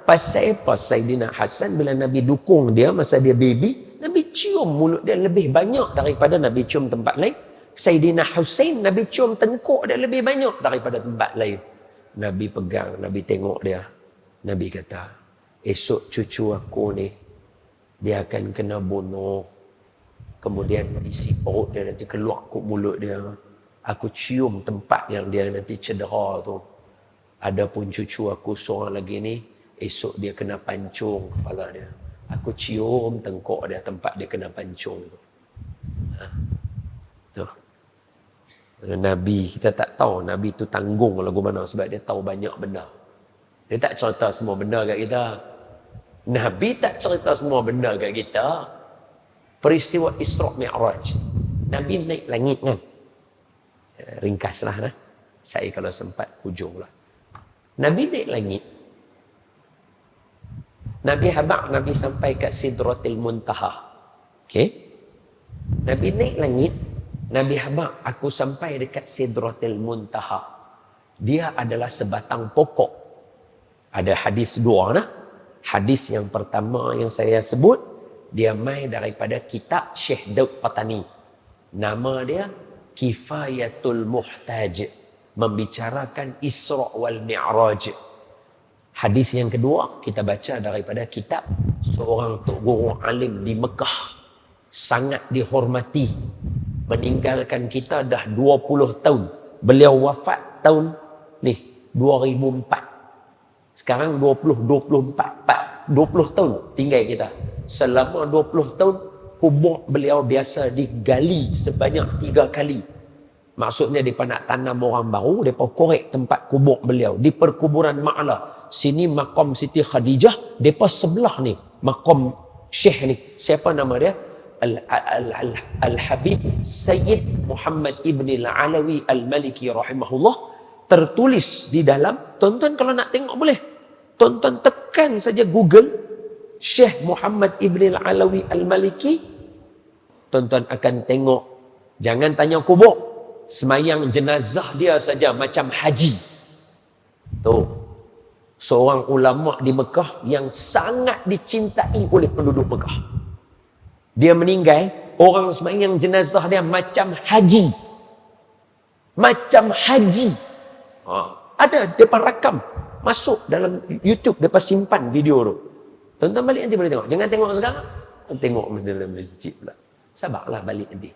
S1: pasal apa Sayyidina Hasan bila Nabi dukung dia masa dia baby, Nabi cium mulut dia lebih banyak daripada Nabi cium tempat lain. Sayyidina Husain, Nabi cium tengkok dia lebih banyak daripada tempat lain. Nabi pegang, Nabi tengok dia. Nabi kata, esok cucu aku ni, dia akan kena bunuh. Kemudian isi perut dia nanti keluar ke mulut dia. Aku cium tempat yang dia nanti cedera tu. Adapun cucu aku seorang lagi ni, esok dia kena pancung kepala dia. Aku cium tengkok dia tempat dia kena pancung tu. Tu. Nabi, kita tak tahu Nabi tu tanggung lagu mana sebab dia tahu banyak benda. Dia tak cerita semua benda kat kita. Nabi tak cerita semua benda kat kita. Peristiwa Isra' Mi'raj. Nabi naik langit kan. Ringkaslah nah. Saya kalau sempat hujunglah. Nabi naik langit. Nabi habaq, Nabi sampai kat Sidratil Muntaha. Okey. Nabi naik langit. Nabi habaq, aku sampai dekat Sidratil Muntaha. Dia adalah sebatang pokok. Ada hadis dua nah. Hadis yang pertama yang saya sebut, dia mai daripada kitab Syekh Daud Qatani. Nama dia Kifayatul Muhtaj, membicarakan Isra' wal Mi'raj. Hadis yang kedua kita baca daripada kitab seorang tok guru alim di Mekah, sangat dihormati, meninggalkan kita dah 20 tahun. Beliau wafat tahun ni 2004. Sekarang 2024, 20 tahun tinggal kita. Selama 20 tahun kubur beliau biasa digali sebanyak 3 kali. Maksudnya mereka nak tanam orang baru, mereka korek tempat kubur beliau. Di perkuburan Ma'la, sini makam Siti Khadijah, mereka sebelah ni makam Syekh ni. Siapa nama dia? Al-Habib Sayyid Muhammad Ibn Al-Alawi Al-Maliki rahimahullah. Tertulis di dalam, tonton kalau nak tengok boleh. Tonton, tekan saja Google Syekh Muhammad Ibn Al-Alawi Al-Maliki. Tonton akan tengok, jangan tanya kubur, semayang jenazah dia saja macam haji. Tu, seorang ulama di Mekah yang sangat dicintai oleh penduduk Mekah. Dia meninggal, orang sembahyang jenazah dia macam haji. Macam haji. Ada depan rakam, masuk dalam YouTube, depan simpan video tu. Tonton balik nanti boleh tengok. Jangan tengok sekarang, tengok dalam masjid pula. Sabarlah balik nanti.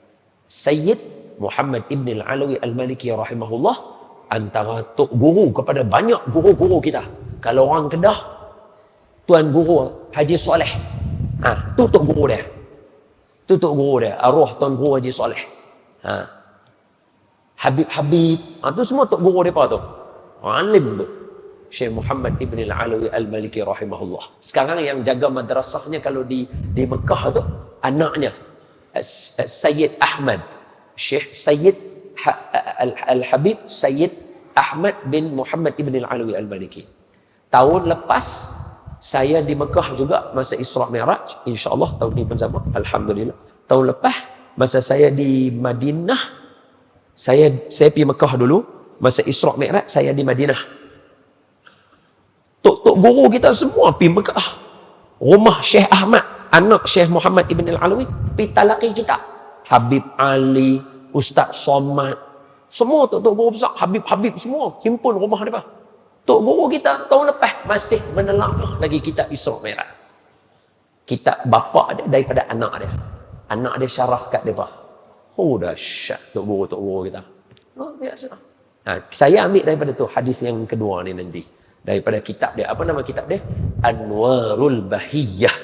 S1: Sayyid Muhammad Ibn Al-Alawi Al-Maliki rahimahullah, antara tok guru kepada banyak guru-guru kita. Kalau orang Kedah, Tuan Guru Haji Soleh. Tu tok guru dia. Tu tok guru dia. Arwah Tuan Guru Haji Soleh. Habib-habib. Tu semua tok guru mereka tu. Alim tu. Syekh Muhammad Ibn Al-Alawi Al-Maliki rahimahullah. Sekarang yang jaga madrasahnya kalau di Mekah tu, anaknya Sayyid Ahmad. Syekh Sayyid Al-Habib Sayyid Ahmad bin Muhammad Ibn Al-Alawi Al-Maliki. Tahun lepas saya di Mekah juga masa Isra' Mi'raj, insya-Allah tahun ni pun sama, alhamdulillah. Tahun lepas masa saya di Madinah, saya pergi Mekah dulu, masa Isra' Mi'raj saya di Madinah. Tok-tok guru kita semua pergi Mekah. Rumah Syekh Ahmad, anak Syekh Muhammad Ibn Al-Alawi, pergi talaqi kita. Habib Ali, Ustaz Somad, semua tok-tok guru besar, Habib-Habib semua himpun rumah mereka. Tok guru kita tahun lepas masih menelaah lagi kitab Isra' Mi'raj. Kitab bapa dia daripada anak dia. Anak dia syarah kat depa. Dahsyat tok guru kita. Biasa. Saya ambil daripada tu hadis yang kedua ni nanti. Daripada kitab dia. Apa nama kitab dia? Anwarul Bahiyah.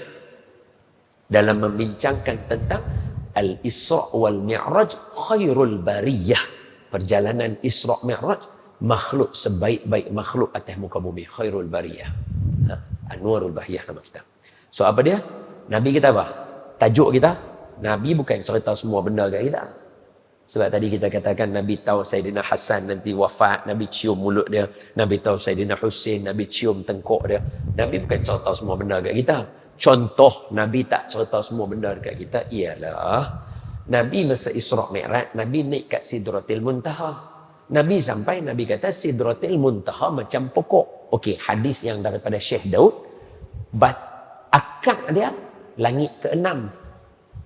S1: Dalam membincangkan tentang Al-Isra' wal Mi'raj khairul bariyah. Perjalanan Isra' Mi'raj, makhluk sebaik-baik makhluk atas muka bumi, khairul bariyah. Anwarul Bahiyah nama kita. So apa dia? Nabi kita apa? Tajuk kita, Nabi bukan cerita semua benda kat kita. Sebab tadi kita katakan Nabi tahu Sayyidina Hasan nanti wafat, Nabi cium mulut dia. Nabi tahu Sayyidina Husain, Nabi cium tengkuk dia. Nabi bukan cerita semua benda kat kita. Contoh Nabi tak cerita semua benda dekat kita ialah Nabi masa Isra' Mi'raj, Nabi naik kat Sidratil Muntaha. Nabi sampai, Nabi kata Sidratil Muntaha macam pokok. Okey, hadis yang daripada Syekh Daud, akar dia langit ke-6.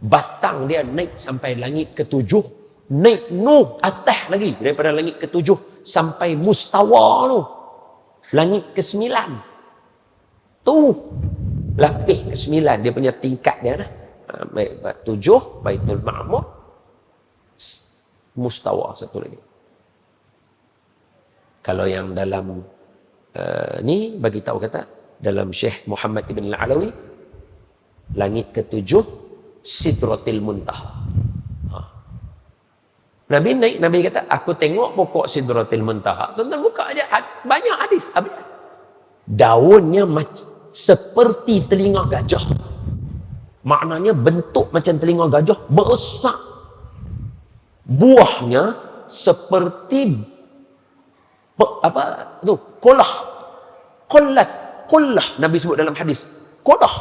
S1: Batang dia naik sampai langit ke-7. Naik atas lagi daripada langit ke-7 sampai mustawa tu. Langit ke-9. Tu lapis ke-9 dia punya tingkat dia lah. 7 Baitul Ma'mur, mustawa satu lagi. Kalau yang dalam ni bagi tahu kata dalam Syekh Muhammad Ibn Al-Alawi, langit ke-7 Sidratil Muntaha. Nabi naik, Nabi kata aku tengok pokok Sidratil Muntaha. Tuan-tuan buka aja, banyak hadis. Daunnya seperti telinga gajah. Maknanya bentuk macam telinga gajah, besar. Buahnya seperti kolah. Kolah Nabi sebut dalam hadis. Kolah.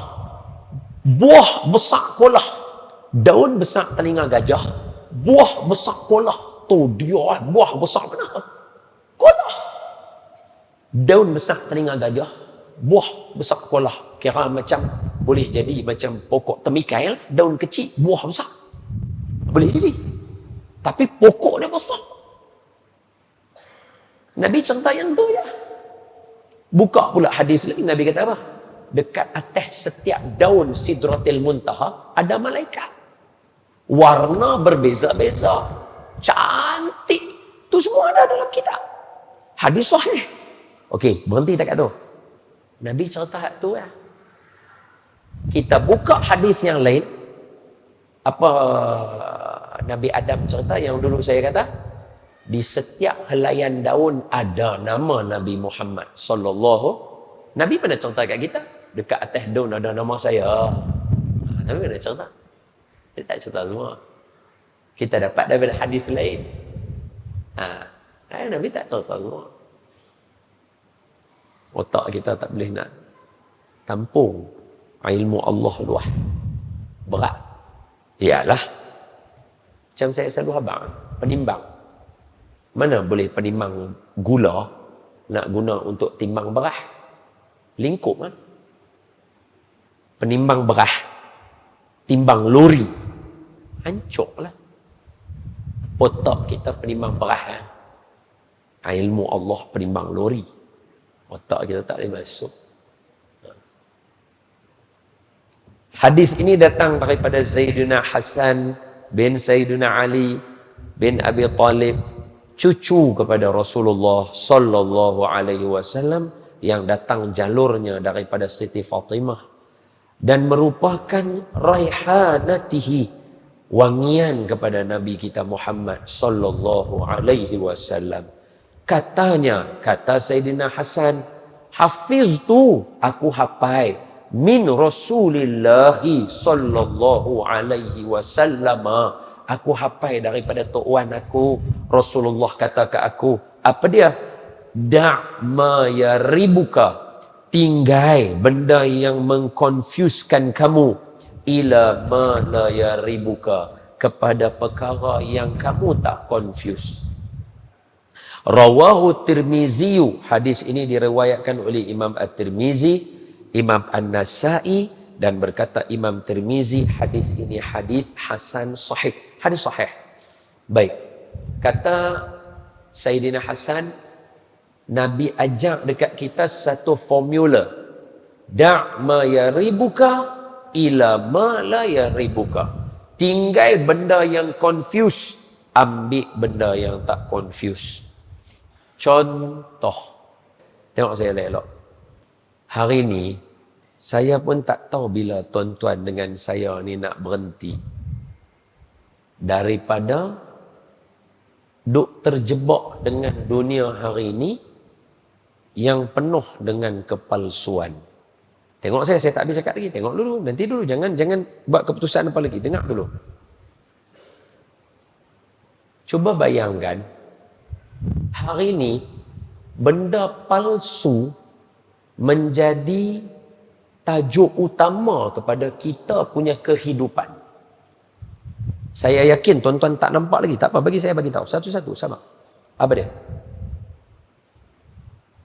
S1: Buah besar kolah. Daun besar telinga gajah. Buah besar kolah. Tu dia buah besar mana? Kolah. Daun besar telinga gajah. Buah besar kolah. Kira macam boleh jadi macam pokok temikai lah. Daun kecil, buah besar. Boleh jadi. Tapi pokok dia besar. Nabi cerita yang tu ya. Buka pula hadis lagi, Nabi kata apa? Dekat atas setiap daun Sidratil Muntaha ada malaikat. Warna berbeza-beza. Cantik. Tu semua ada dalam kitab. Hadis sahih. Okey, berhenti dekat tu. Nabi cerita tu ya. Kita buka hadis yang lain. Apa Nabi Adam cerita yang dulu saya kata? Di setiap helaian daun ada nama Nabi Muhammad sallallahu. Nabi pernah cerita kat kita, dekat atas daun ada nama saya. Nabi pernah cerita. Dia tak cerita semua. Kita dapat daripada hadis lain. Nabi tak cerita semua. Otak kita tak boleh nak tampung ilmu Allah luah. Berat. Iyalah. Macam saya selalu abang, penimbang. Mana boleh penimbang gula nak guna untuk timbang beras? Lingkup kan? Penimbang berah, timbang lori, hancurlah. Otak kita penimbang berah kan? Ilmu Allah penimbang lori. Otak kita tak boleh masuk. Hadis ini datang daripada Sayyidina Hasan bin Sayyidina Ali bin Abi Talib, cucu kepada Rasulullah sallallahu alaihi wasallam, yang datang jalurnya daripada Siti Fatimah dan merupakan raihanatihi, wangian kepada Nabi kita Muhammad sallallahu alaihi wasallam. Katanya, kata Sayyidina Hasan, hafiztu, aku hafal, min Rasulillahi sallallahu alaihi wasallam, aku hafal daripada tuan aku. Rasulullah kata ke aku, apa dia? Da' ma yaribuka, tinggal benda yang mengkonfuskan kamu, ila ma la yaribuka, kepada perkara yang kamu tak confuse. Rawahu Tirmizi, hadis ini diriwayatkan oleh Imam At-Tirmizi, Imam An-Nasai, dan berkata Imam Tirmizi, hadis ini hadis hasan sahih, hadis sahih. Baik, kata Sayyidina Hasan, Nabi ajak dekat kita satu formula, da' ma yaribuka ila ma la yaribuka, tinggal benda yang confuse, ambil benda yang tak confuse. Contoh, tengok saya elok. Hari ni saya pun tak tahu bila tuan-tuan dengan saya ni nak berhenti daripada duk terjebak dengan dunia hari ini yang penuh dengan kepalsuan. Tengok saya tak habis cakap lagi. Tengok dulu, nanti dulu, jangan buat keputusan apa lagi. Dengar dulu. Cuba bayangkan, hari ini benda palsu menjadi tajuk utama kepada kita punya kehidupan. Saya yakin tuan-tuan tak nampak lagi. Tak apa, bagi saya bagi tahu satu-satu sama. Apa dia?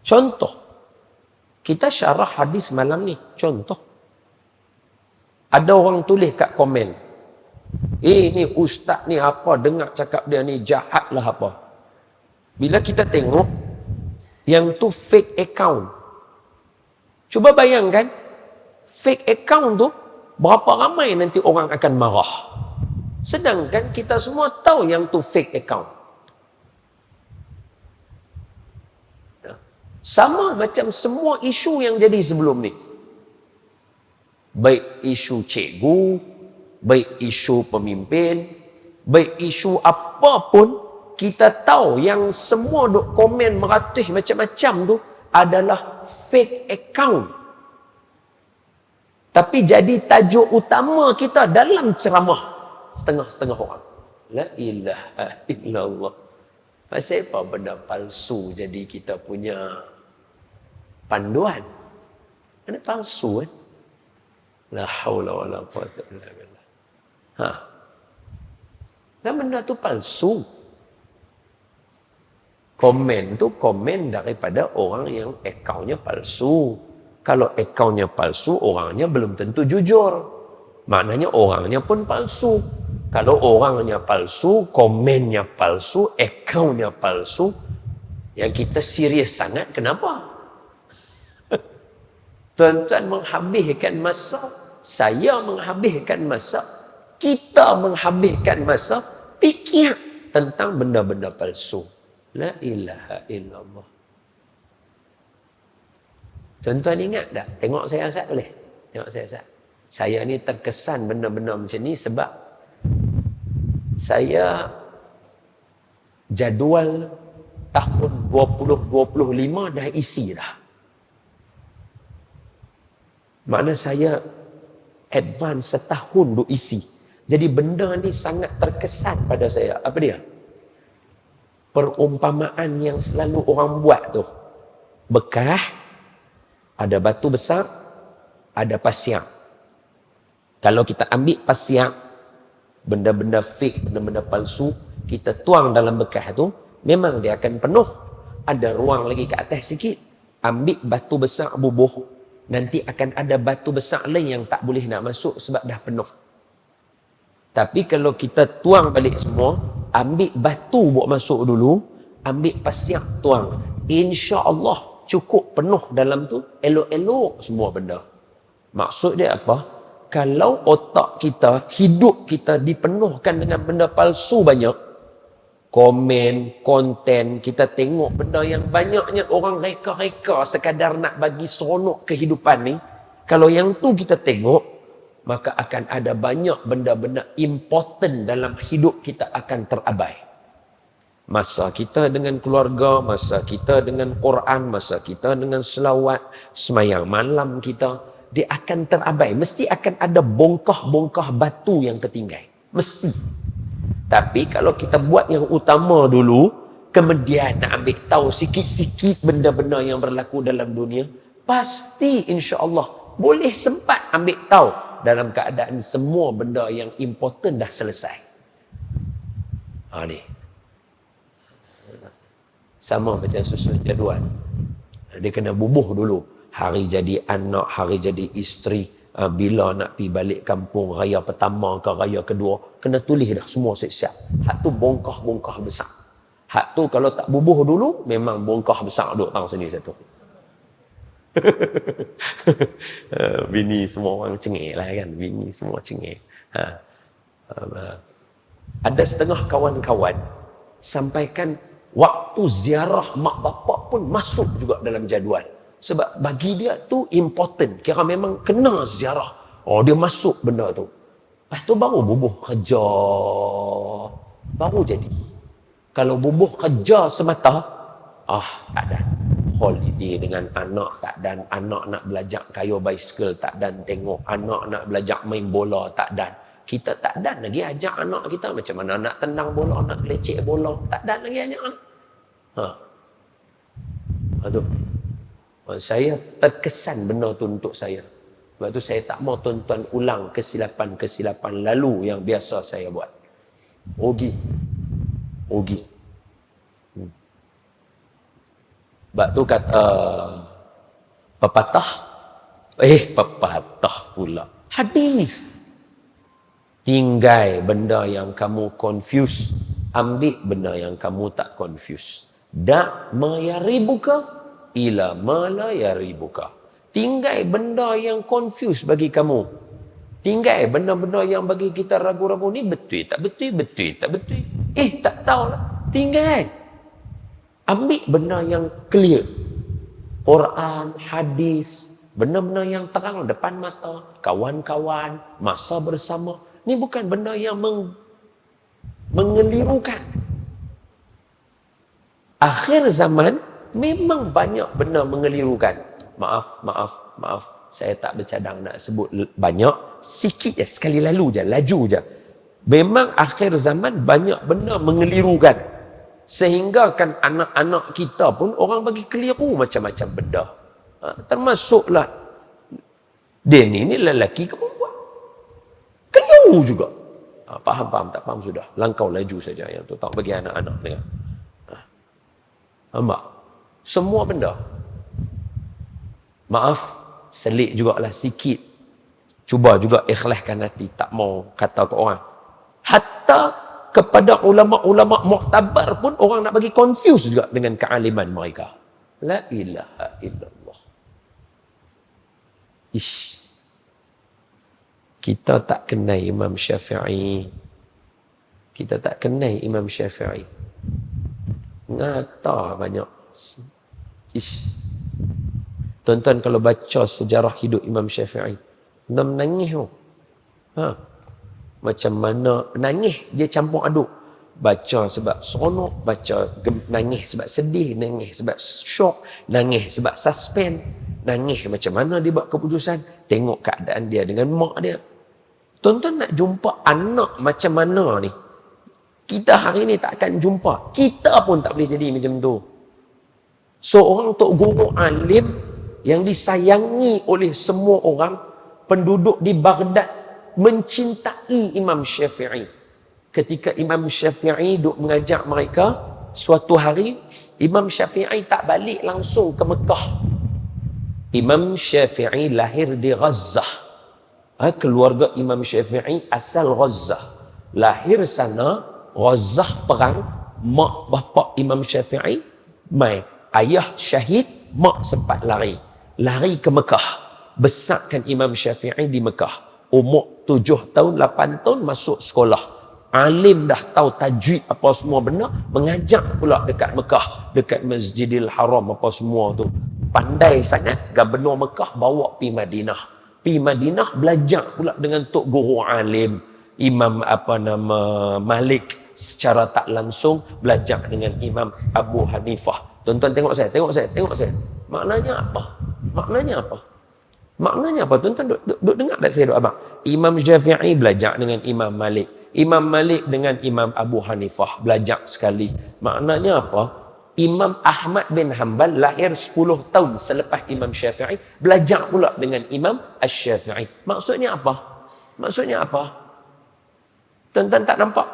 S1: Contoh, kita syarah hadis malam ni. Contoh, ada orang tulis kat komen, ni ustaz ni apa, dengar cakap dia ni jahat lah apa. Bila kita tengok yang tu fake account, cuba bayangkan, fake account tu berapa ramai nanti orang akan marah. Sedangkan kita semua tahu yang tu fake account. Sama macam semua isu yang jadi sebelum ni. Baik isu cikgu, baik isu pemimpin, baik isu apapun, kita tahu yang semua duk komen meratih macam-macam tu adalah fake account. Tapi jadi tajuk utama kita dalam ceramah setengah-setengah orang. La ilaha illallah. Pasal apa benda palsu jadi kita punya panduan? Benda palsu kan? La haula wala quwwata illa billah. Dan benda tu palsu. Komen tu komen daripada orang yang akaunnya palsu. Kalau akaunnya palsu, orangnya belum tentu jujur. Maknanya orangnya pun palsu. Kalau orangnya palsu, komennya palsu, akaunnya palsu, yang kita serius sangat, kenapa? Tuan-tuan menghabiskan masa, saya menghabiskan masa, kita menghabiskan masa, fikir tentang benda-benda palsu. La ilaha illallah. Tuan-tuan ingat tak? Tengok saya Azad boleh? Tengok saya Azad. Saya ni terkesan benda-benda macam ni sebab saya jadual tahun 2025 dah isi dah. Makna saya advance setahun duk isi. Jadi benda ni sangat terkesan pada saya. Apa dia? Perumpamaan yang selalu orang buat tu. Bekah, ada batu besar, ada pasir. Kalau kita ambil pasir, benda-benda fake, benda-benda palsu, kita tuang dalam bekah tu, memang dia akan penuh. Ada ruang lagi ke atas sikit. Ambil batu besar bubuh, Nanti akan ada batu besar lain yang tak boleh nak masuk sebab dah penuh. Tapi kalau kita tuang balik semua, ambil batu buat masuk dulu, ambil pasir tuang, insya-Allah cukup penuh dalam tu, elok-elok semua benda. Maksud dia apa? Kalau otak kita, hidup kita dipenuhkan dengan benda palsu banyak, komen, konten, kita tengok benda yang banyaknya orang reka-reka sekadar nak bagi seronok kehidupan ni, kalau yang tu kita tengok, maka akan ada banyak benda-benda important dalam hidup kita akan terabai. Masa kita dengan keluarga, masa kita dengan Quran, masa kita dengan selawat, semayang malam kita, dia akan terabai. Mesti akan ada bongkah-bongkah batu yang tertinggal. Mesti. Tapi kalau kita buat yang utama dulu, kemudian nak ambil tahu sikit-sikit benda-benda yang berlaku dalam dunia, pasti insya-Allah boleh sempat ambil tahu dalam keadaan semua benda yang important dah selesai. Ni. Sama macam susun jadual. Dia kena bubuh dulu. Hari jadi anak, hari jadi isteri, bila nak pergi balik kampung, raya pertama ke raya kedua, kena tulis dah semua siap-siap. Hak tu bongkah-bongkah besar. Hak tu kalau tak bubuh dulu, memang bongkah besar duduk tang sini satu. Bini semua orang cengih lah kan, bini semua cengih. Ada setengah kawan-kawan sampaikan waktu ziarah mak bapak pun masuk juga dalam jadual. Sebab bagi dia tu important. Kira memang kena ziarah. Dia masuk benda tu. Lepas tu baru bubuh kerja. Baru jadi. Kalau bubuh kerja semata, tak ada. Holiday dengan anak tak dan. Anak nak belajar kayu bicycle tak dan. Tengok anak nak belajar main bola tak dan. Kita tak dan lagi ajak anak kita macam mana nak tendang bola, nak lecek bola. Tak dan lagi ajak anak. Aduh. Saya terkesan benda tu untuk saya. Sebab tu saya tak mau tonton ulang kesilapan-kesilapan lalu yang biasa saya buat. Rugi. Sebab tu kata pepatah pula. Hadis. Tinggal benda yang kamu confuse, ambil benda yang kamu tak confuse. Da ma yaribuka ila ma la yaribuka. Tinggal benda yang confuse bagi kamu. Tinggal benda-benda yang bagi kita ragu-ragu, ni betul tak betul, betul tak betul. Tak tahulah. Tinggal. Ambil benda yang clear. Quran, hadis, benda-benda yang terang depan mata, kawan-kawan, masa bersama. Ni bukan benda yang mengelirukan. Akhir zaman memang banyak benda mengelirukan. Maaf. Saya tak bercadang nak sebut banyak. Sikit je, sekali lalu je, laju je. Memang akhir zaman banyak benda mengelirukan. Sehingga kan anak-anak kita pun orang bagi keliru macam-macam benda. Termasuklah dia ni lelaki ke perempuan. Keliru juga. Faham, tak faham sudah. Langkau laju saja yang tu. Tak bagi anak-anak dengar. Nampak? Semua benda. Maaf, selit jugalah sikit. Cuba juga ikhlaskan hati. Tak mau kata ke orang. Hatta kepada ulama-ulama muktabar pun orang nak bagi confuse juga dengan kealiman mereka. La ilaha illallah. Kita tak kenal Imam Syafi'i. Ngata banyak. Tuan-tuan kalau baca sejarah hidup Imam Syafi'i, menangis. Macam mana nangis dia campur aduk. Baca sebab seronok, baca nangis sebab sedih, nangis sebab syok, nangis sebab suspend, nangis macam mana dia buat keputusan, tengok keadaan dia dengan mak dia. Tuan-tuan nak jumpa anak macam mana ni? Kita hari ni tak akan jumpa. Kita pun tak boleh jadi macam tu. Seorang tok guru alim yang disayangi oleh semua orang, penduduk di Baghdad mencintai Imam Syafi'i. Ketika Imam Syafi'i duk mengajak mereka, suatu hari Imam Syafi'i tak balik langsung ke Mekah. Imam Syafi'i lahir di Gazzah. Keluarga Imam Syafi'i asal Gazzah. Lahir sana, Gazzah perang, mak bapak Imam Syafi'i mai. Ayah syahid, mak sempat lari. Lari ke Mekah. Besarkan Imam Syafi'i di Mekah. Umur 7 tahun, 8 tahun masuk sekolah. Alim dah tahu tajwid apa semua benar. Mengajar pula dekat Mekah. Dekat Masjidil Haram apa semua tu. Pandai sangat. Gubernur Mekah bawa pergi Madinah. Pergi Madinah belajar pula dengan tok guru alim. Imam Malik. Secara tak langsung belajar dengan Imam Abu Hanifah. Tuan-tuan tengok saya. Maknanya apa? Maknanya apa? Tuan-tuan duk dengar tak saya duk abang? Imam Syafi'i belajar dengan Imam Malik. Imam Malik dengan Imam Abu Hanifah belajar sekali. Maknanya apa? Imam Ahmad bin Hanbal lahir 10 tahun selepas Imam Syafi'i, belajar pula dengan Imam Asy-Syafi'i. Maksudnya apa? Tuan-tuan tak nampak?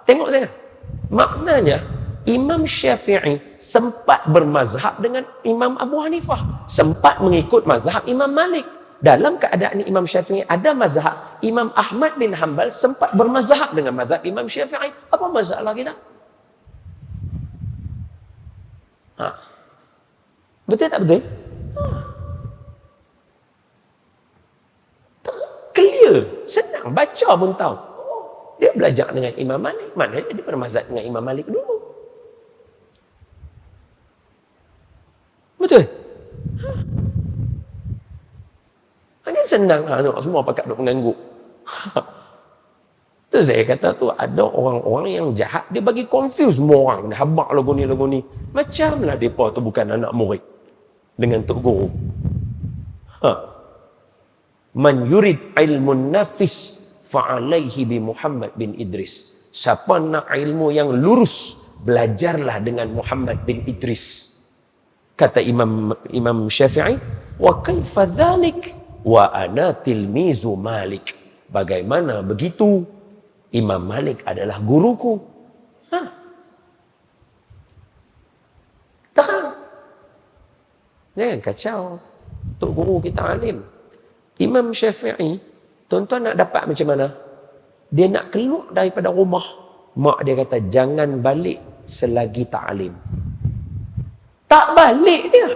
S1: Tengok saya. Maknanya Imam Syafi'i sempat bermazhab dengan Imam Abu Hanifah, sempat mengikut mazhab Imam Malik. Dalam keadaan Imam Syafi'i ada mazhab, Imam Ahmad bin Hanbal sempat bermazhab dengan mazhab Imam Syafi'i. Apa masalah kita? Betul tak betul? Clear, senang, baca pun tahu. Dia belajar dengan Imam Malik, maknanya dia bermazhab dengan Imam Malik dulu. Betul? Hanya senang nak semua pakat duk mengangguk. Tu saya kata tu ada orang-orang yang jahat, dia bagi confuse semua orang. Dia habak lagu ni. Macamlah depa tu bukan anak murid dengan tok guru. Man yurid ilmun nafis fa'alaihi bi Muhammad bin Idris. Siapa nak ilmu yang lurus, belajarlah dengan Muhammad bin Idris. Kata Imam Syafi'i, wa kaifa dzalik wa ana tilmizu Malik. Bagaimana begitu? Imam Malik adalah guruku. Tak. Jangan kacau. Tok guru kita alim. Imam Syafi'i, tuan-tuan nak dapat macam mana? Dia nak keluar daripada rumah. Mak dia kata, jangan balik selagi tak alim. Tak balik dia.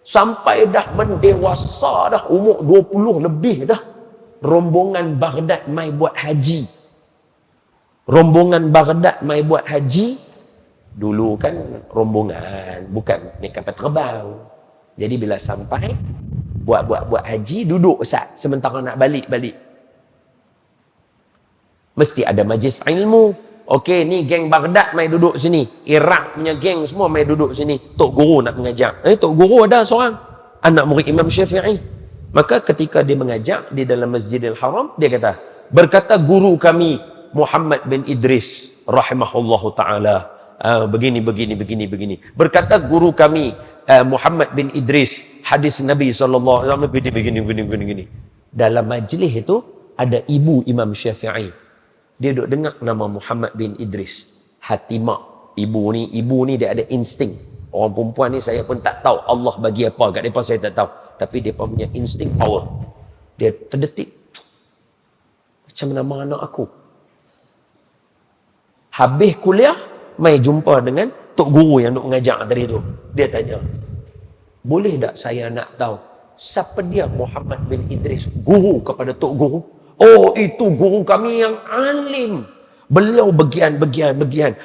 S1: Sampai dah mendewasa dah, umur 20 lebih dah. Rombongan Baghdad mai buat haji. Dulu kan rombongan, bukan naik kapal terbang. Jadi bila sampai, buat haji, duduk Ustaz. Sementara nak balik. Mesti ada majlis ilmu. Okey, ni geng Baghdad mai duduk sini. Iraq punya geng semua mai duduk sini. Tok guru nak mengajar. Tok guru ada seorang. Anak murid Imam Syafi'i. Maka ketika dia mengajar di dalam Masjidil Haram, dia kata, berkata guru kami Muhammad bin Idris rahimahullahu ta'ala. Begini. Berkata guru kami Muhammad bin Idris, hadis Nabi SAW, begini. Dalam majlis itu, ada ibu Imam Syafi'i. Dia duk dengar nama Muhammad bin Idris. Hati mak, ibu ni dia ada insting. Orang perempuan ni saya pun tak tahu Allah bagi apa kat mereka, saya tak tahu. Tapi dia punya insting power. Dia terdetik. Macam nama anak aku. Habis kuliah, mai jumpa dengan tok guru yang duk mengajar tadi tu. Dia tanya, boleh tak saya nak tahu siapa dia Muhammad bin Idris, guru kepada tok guru? Oh, itu guru kami yang alim. Beliau bagian.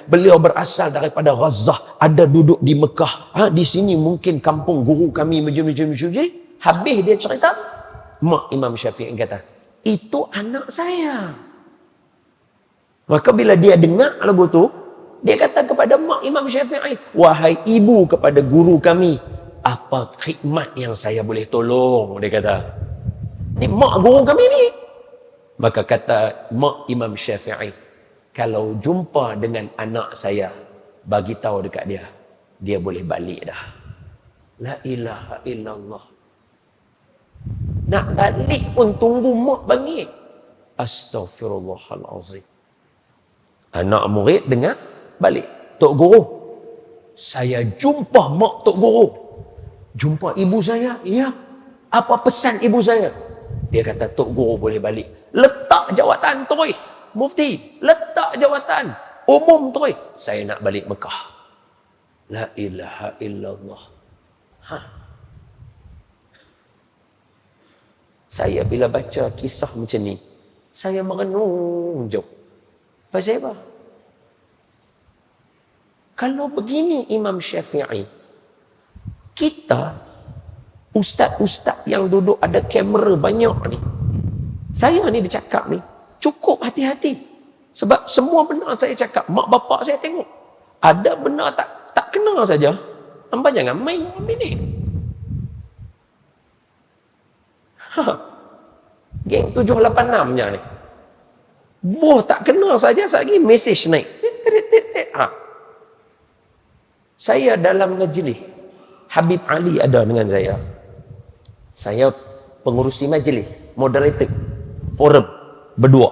S1: Beliau berasal daripada Gazzah, ada duduk di Mekah. Di sini mungkin kampung guru kami macam. Habis dia cerita, mak Imam Syafi'i kata, itu anak saya. Maka bila dia dengar lagu tu, dia kata kepada mak Imam Syafi'i, wahai ibu kepada guru kami, apa khidmat yang saya boleh tolong? Dia kata, ni mak guru kami ni. Maka kata mak Imam Syafi'i, kalau jumpa dengan anak saya, bagi tahu dekat dia boleh balik dah. La ilaha illallah. Nak balik pun tunggu mak bangkit. Astaghfirullahalazim. Anak murid dengar, balik. Tok guru, saya jumpa mak tok guru. Jumpa ibu saya, ya. Apa pesan ibu saya? Dia kata, Tok Guru boleh balik. Letak jawatan terus. Mufti, letak jawatan. Umum terus. Saya nak balik Mekah. La ilaha illallah. Saya bila baca kisah macam ni, saya merenung jauh. Pasal apa? Kalau begini Imam Syafi'i, kita, ustaz-ustaz yang duduk ada kamera banyak ni, saya ni bercakap ni, cukup hati-hati. Sebab semua benar saya cakap, mak bapak saya tengok. Ada benar tak kena saja. Hamba jangan main ambil ni. Geng 786 nya ni. Boh tak kena saja, lagi mesej naik. Saya dalam majlis, Habib Ali ada dengan saya. Saya pengurusi majlis, moderator, forum, berdua.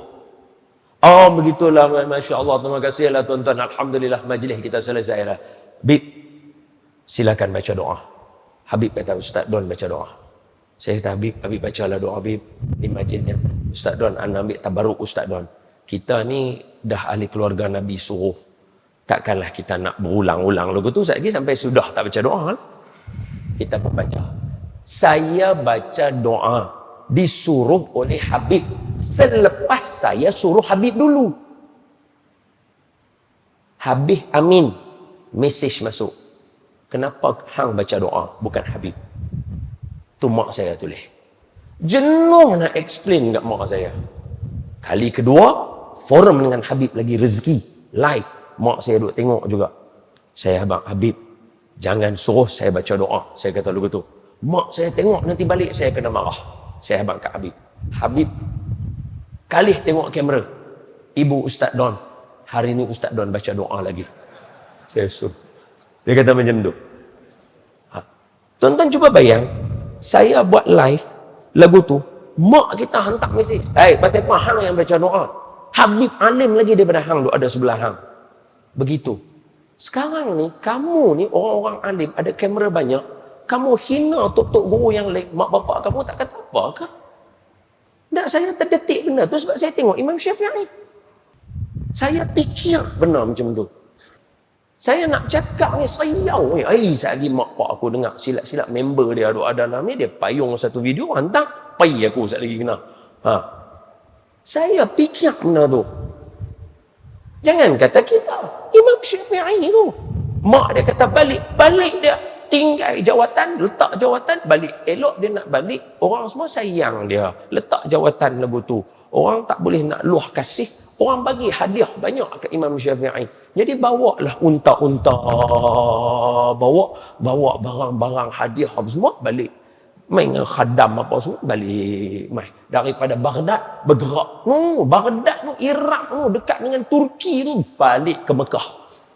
S1: Oh begitulah, Masya Allah, terima kasihlah tuan-tuan. Alhamdulillah majlis kita selesai lah. Habib, silakan baca doa. Habib kata, Ustaz Don baca doa. Saya kata, Habib bacalah doa Habib di masjidnya. Ustaz Don, anda ambil tabaruk Ustaz Don. Kita ni dah ahli keluarga Nabi suruh. Takkanlah kita nak berulang-ulang lagu tu lagi sampai sudah tak baca doa. Kita pun baca. Saya baca doa disuruh oleh Habib selepas saya suruh Habib dulu. Habib amin. Mesej masuk. Kenapa hang baca doa bukan Habib? Tu mak saya tulis. Jenuh nak explain kat mak saya. Kali kedua, forum dengan Habib lagi rezeki. Live. Mak saya duduk tengok juga. Saya, abang Habib, jangan suruh saya baca doa. Saya kata lagu tu. Mak saya tengok nanti balik saya kena marah. Saya abang kat Habib. Habib, kali tengok kamera. Ibu Ustaz Don. Hari ni Ustaz Don baca doa lagi. Saya suruh. Dia kata macam tu. Tuan-tuan cuba bayang. Saya buat live lagu tu, mak kita hantar mesej, Fatipah hang yang baca doa. Habib alim lagi daripada hang duk ada sebelah hang. Begitu. Sekarang ni kamu ni orang-orang alim, ada kamera banyak, kamu hina tok-tok guru yang lain, mak bapak kamu tak kata apa ke? Tak, saya terdetik benda tu sebab saya tengok Imam Syafi'i. Saya fikir benar macam tu. Saya nak cakap ni sayau ni. Sekali mak pak aku dengar silap-silap member dia ada dalam ni, dia payung satu video hantar, pai aku sekali lagi kena. Saya fikir benda tu. Jangan kata kita, Imam Syafi'i tu. Mak dia kata balik dia tinggal jawatan, letak jawatan, balik. Elok dia nak balik, orang semua sayang dia. Letak jawatan lagu tu. Orang tak boleh nak luah kasih. Orang bagi hadiah banyak ke Imam Syafi'i. Jadi bawalah unta-unta, bawa barang-barang hadiah apa semua balik. Main dengan khadam apa semua balik. Main daripada Baghdad bergerak. Baghdad tu, Iraq tu, dekat dengan Turki tu, balik ke Mekah.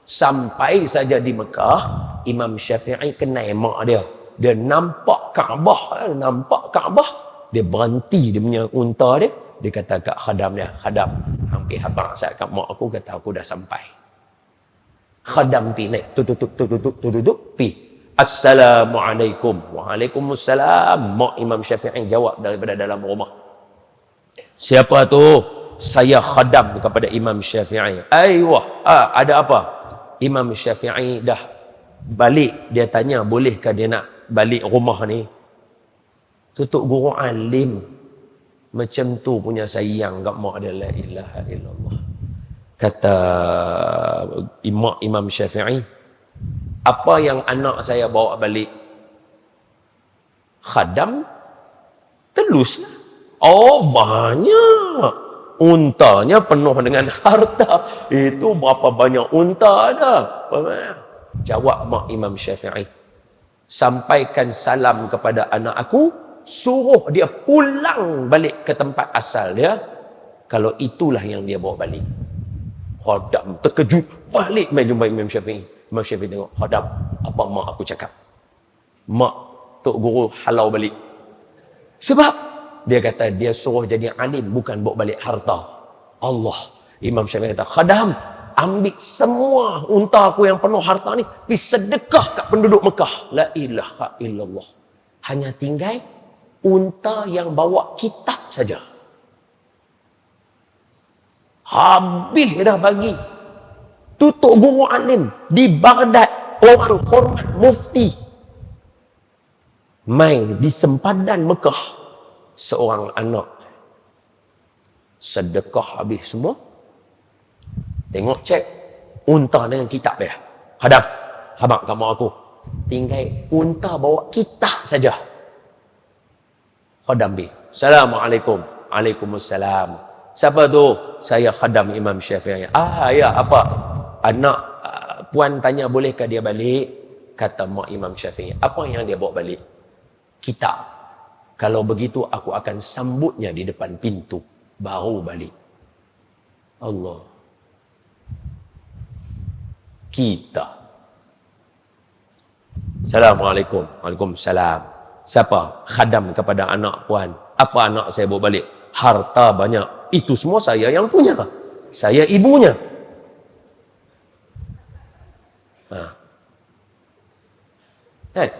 S1: Sampai saja di Mekah, Imam Syafi'i kenal mak dia. Dia nampak Kaabah, dia berhenti dia punya unta dia. Dia kata kat khadam dia, khadam, hampir habang saya kat mak aku, kata aku dah sampai. Khadam pi naik, tutup, pi. Assalamualaikum. Waalaikumsalam. Mak Imam Syafi'i jawab daripada dalam rumah. Siapa tu? Saya khadam kepada Imam Syafi'i. Aywah, ada apa? Imam Syafi'i dah balik. Dia tanya, bolehkah dia nak balik rumah ni? Tutup guru alim. Macam tu punya sayang kat mak dia. La ilaha illallah. Kata Imam Syafi'i, apa yang anak saya bawa balik? Khadam? Teluslah. Oh banyak. Untanya penuh dengan harta. Itu berapa banyak unta ada? Jawab mak Imam Syafi'i, sampaikan salam kepada anak aku, suruh dia pulang balik ke tempat asal dia, kalau itulah yang dia bawa balik. Khadam terkejut, balik main jumpa Imam Syafi'i. Imam Syafi'i tengok, khadam, apa mak aku cakap? Mak Tok Guru halau balik. Sebab dia kata dia suruh jadi alim, bukan bawa balik harta. Allah. Imam Syafi'i kata, khadam, ambil semua unta aku yang penuh harta ni, pergi sedekah kat penduduk Mekah. La ilaha illallah. Hanya tinggal unta yang bawa kitab saja. Habis dah bagi. Tutup guru alim di Baghdad, orang hormat mufti. Mai di sempadan Mekah, seorang anak sedekah habis semua. Tengok cek unta dengan kitab dia. Hadap, habaq kamu aku. Tinggal unta bawa kitab saja. Khadam bi. Assalamualaikum. Waalaikumsalam. Siapa tu? Saya khadam Imam Syafi'i. Ya, apa? Anak puan tanya bolehkah dia balik? Kata mak Imam Syafi'i. Apa yang dia bawa balik? Kitab. Kalau begitu aku akan sambutnya di depan pintu. Baru balik. Allah. Kita. Assalamualaikum. Waalaikumsalam. Siapa? Khadam kepada anak puan. Apa anak saya bawa balik? Harta banyak. Itu semua saya yang punya. Saya ibunya.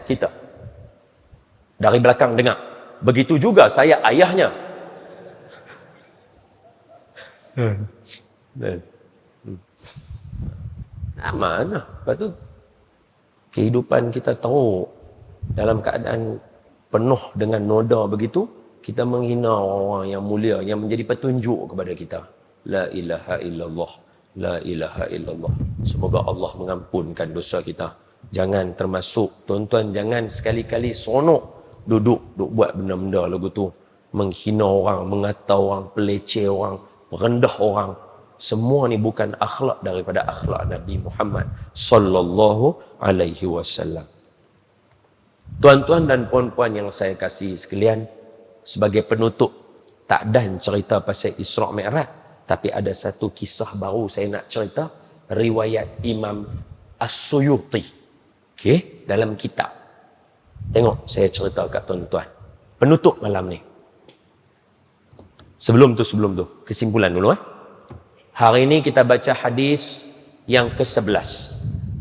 S1: Kita. Dari belakang dengar. Begitu juga saya ayahnya. Mana? Lepas tu kehidupan kita tahu dalam keadaan penuh dengan noda begitu, kita menghina orang yang mulia yang menjadi petunjuk kepada kita. La ilaha illallah. La ilaha illallah. Semoga Allah mengampunkan dosa kita. Jangan termasuk, tuan-tuan, jangan sekali-kali seronok duduk buat benda-benda lagu tu. Menghina orang, mengata orang, peleceh orang, merendah orang. Semua ni bukan akhlak daripada akhlak Nabi Muhammad sallallahu alaihi wasallam. Tuan-tuan dan puan-puan yang saya kasih sekalian, sebagai penutup, tak dan cerita pasal Isra' Mi'raj, tapi ada satu kisah baru saya nak cerita, riwayat Imam As-Suyuti. Okey, dalam kitab. Tengok, saya cerita kat tuan-tuan. Penutup malam ni. Sebelum tu, kesimpulan dulu. Hari ini kita baca hadis yang ke-11.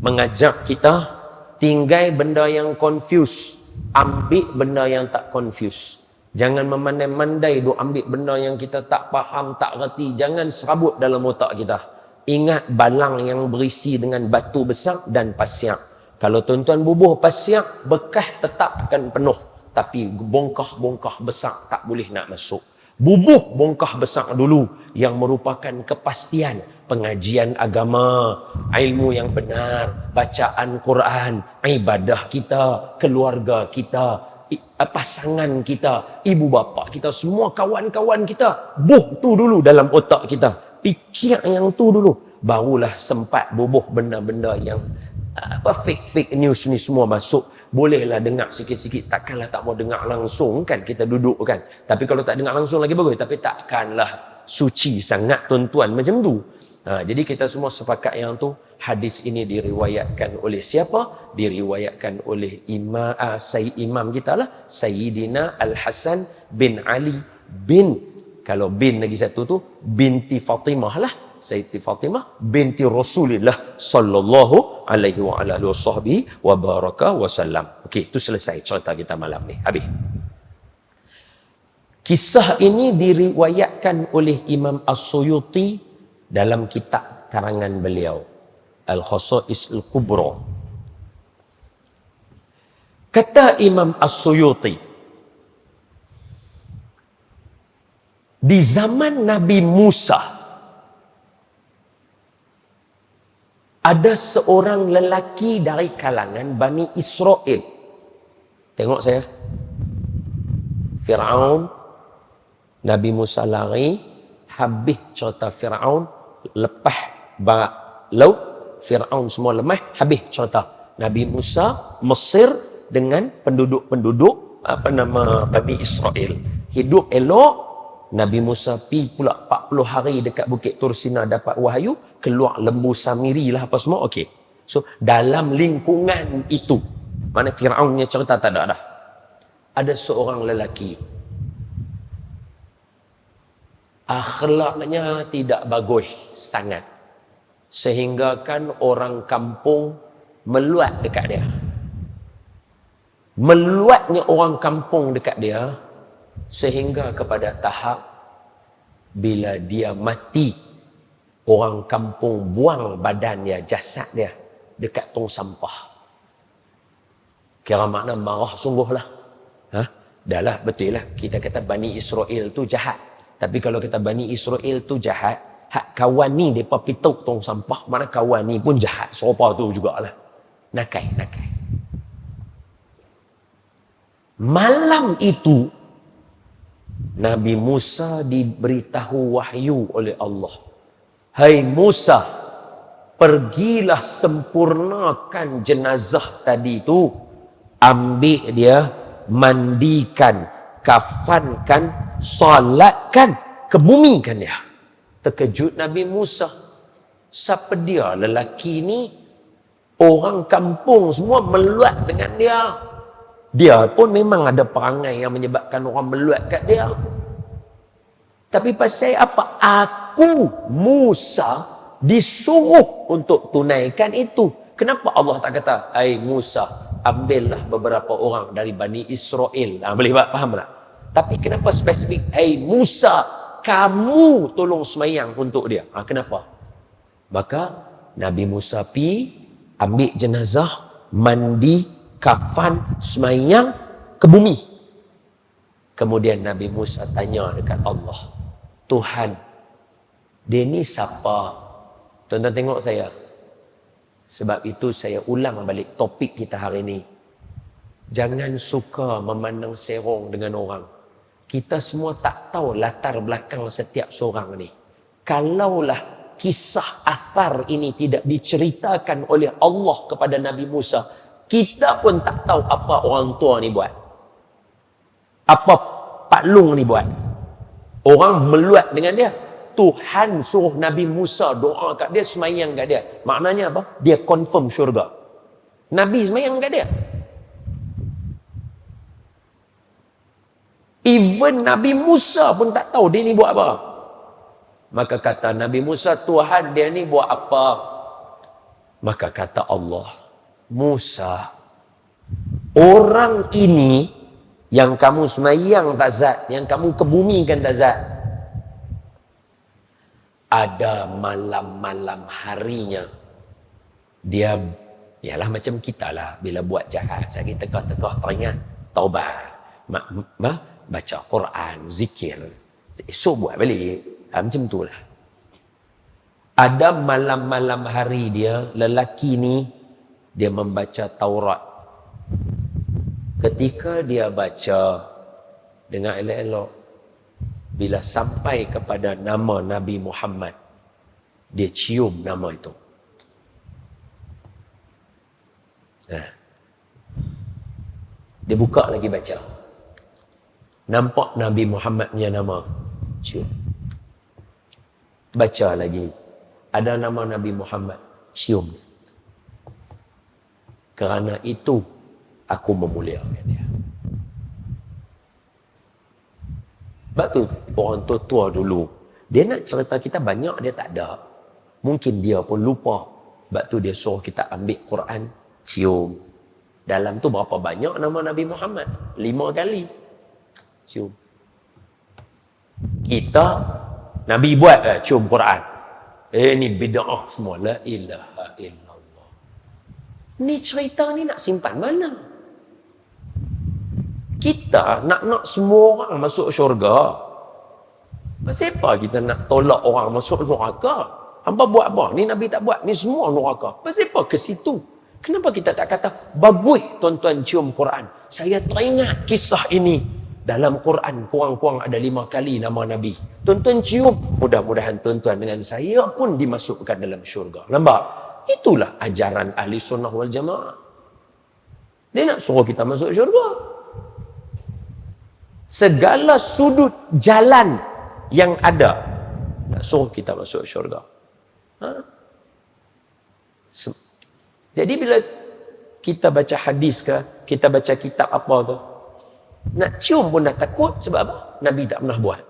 S1: Mengajak kita tinggal benda yang confuse, ambil benda yang tak confuse. Jangan memandai-mandai duk ambil benda yang kita tak faham, tak reti. Jangan serabut dalam otak kita. Ingat balang yang berisi dengan batu besar dan pasir. Kalau tuan-tuan bubuh pasir, bekas tetap akan penuh. Tapi bongkah-bongkah besar tak boleh nak masuk. Bubuh bongkah besar dulu yang merupakan kepastian pengajian agama, ilmu yang benar, bacaan Quran, ibadah kita, keluarga kita, pasangan kita, ibu bapa kita, semua kawan-kawan kita. Buh tu dulu dalam otak kita. Fikir yang tu dulu. Barulah sempat bubuh benda-benda yang fake news ni semua masuk. Bolehlah dengar sikit-sikit, takkanlah tak mau dengar langsung kan, kita duduk kan. Tapi kalau tak dengar langsung lagi bagus, tapi takkanlah suci sangat tuan-tuan macam tu. Jadi kita semua sepakat yang tu. Hadis ini diriwayatkan oleh siapa? Diriwayatkan oleh imam kita lah, Sayyidina Al-Hasan bin Ali bin, kalau bin lagi satu tu, binti Fatimah lah, Sayyidati Fatimah binti Rasulullah sallallahu alaihi wa alihi wasahbihi wa baraka wasallam. Okey, itu selesai cerita kita malam ni. Habis. Kisah ini diriwayatkan oleh Imam As-Suyuti dalam kitab karangan beliau, Al-Khasa'is Al-Kubra. Kata Imam As-Suyuti, di zaman Nabi Musa ada seorang lelaki dari kalangan Bani Israel. Tengok saya. Fir'aun, Nabi Musa lari, habis cerita Fir'aun, lepas laut, Fir'aun semua lemah, habis cerita. Nabi Musa, Mesir dengan penduduk Bani Israel. Hidup elok. Nabi Musa pi pula 40 hari dekat Bukit Tursina dapat wahyu, keluar lembu Samiri lah apa semua. Okey. So dalam lingkungan itu, mana Fir'aunnya cerita tak ada dah. Ada seorang lelaki, akhlaknya tidak bagus sangat. Sehingga kan orang kampung meluat dekat dia. Meluatnya orang kampung dekat dia sehingga kepada tahap bila dia mati, orang kampung buang badan dia, jasad dia dekat tong sampah. Kira makna marah sungguh lah. Dah lah, betul lah. Kita kata Bani Israel tu jahat. Tapi kalau kata Bani Israel tu jahat, hak kawan ni mereka pituk tong sampah, mana kawan ni pun jahat. Serupa tu jugalah. Nakai. Malam itu, Nabi Musa diberitahu wahyu oleh Allah. Hai Musa, pergilah sempurnakan jenazah tadi tu. Ambil dia, mandikan, kafankan, salatkan, kebumikan dia. Terkejut Nabi Musa. Siapa dia lelaki ni? Orang kampung semua meluat dengan dia. Dia pun memang ada perangai yang menyebabkan orang meluat kat dia. Tapi pasal apa? Aku, Musa, disuruh untuk tunaikan itu. Kenapa Allah tak kata, hai Musa, ambillah beberapa orang dari Bani Israel. Boleh faham tak? Tapi kenapa spesifik, hai Musa, kamu tolong semayang untuk dia. Kenapa? Maka Nabi Musa ambil jenazah, mandi, kafan, semayang ke bumi. Kemudian Nabi Musa tanya dekat Allah, Tuhan, dia ni siapa? Tuan-tuan tengok saya. Sebab itu saya ulang balik topik kita hari ini. Jangan suka memandang serong dengan orang. Kita semua tak tahu latar belakang setiap seorang ni. Kalaulah kisah athar ini tidak diceritakan oleh Allah kepada Nabi Musa, kita pun tak tahu apa orang tua ni buat. Apa Pak Long ni buat. Orang meluat dengan dia. Tuhan suruh Nabi Musa doa kat dia, semayang kat dia. Maknanya apa? Dia confirm syurga. Nabi semayang kat dia. Even Nabi Musa pun tak tahu dia ni buat apa. Maka kata Nabi Musa, Tuhan dia ni buat apa? Maka kata Allah, Musa, orang ini yang kamu semayang tak zat, yang kamu kebumikan tak zat, ada malam-malam harinya dia, ialah macam kita lah, bila buat jahat saya tegah-tegah teringat taubat, baca Quran, zikir, esok buat balik, macam tu lah. Ada malam-malam hari dia, lelaki ni dia membaca Taurat. Ketika dia baca dengan elok-elok, bila sampai kepada nama Nabi Muhammad, dia cium nama itu. Dia buka lagi baca. Nampak Nabi Muhammad punya nama. Cium. Baca lagi. Ada nama Nabi Muhammad. Cium. Kerana itu, aku memuliakan dia. Sebab tu orang tua-tua dulu, dia nak cerita kita banyak, dia tak ada. Mungkin dia pun lupa. Sebab tu dia suruh kita ambil Quran, cium. Dalam tu berapa banyak nama Nabi Muhammad? 5 kali. Cium. Kita, Nabi buat cium Quran. Ni bid'ah semua. La ilaha illallah. Ni cerita ni nak simpan mana? Kita nak semua orang masuk syurga. Pasal apa kita nak tolak orang masuk neraka? Hamba buat apa? Ni Nabi tak buat. Ni semua neraka. Pasal apa ke situ? Kenapa kita tak kata, bagus tuan-tuan cium Quran. Saya teringat kisah ini. Dalam Quran kurang-kurang ada 5 kali nama Nabi. Tuan-tuan cium. Mudah-mudahan tuan-tuan dengan saya pun dimasukkan dalam syurga. Nampak? Itulah ajaran ahli sunnah wal jamaah. Dia nak suruh kita masuk syurga. Segala sudut jalan yang ada nak suruh kita masuk syurga. Jadi bila kita baca hadis ke, kita baca kitab apa ke, nak cium pun dah takut. Sebab apa? Nabi tak pernah buat.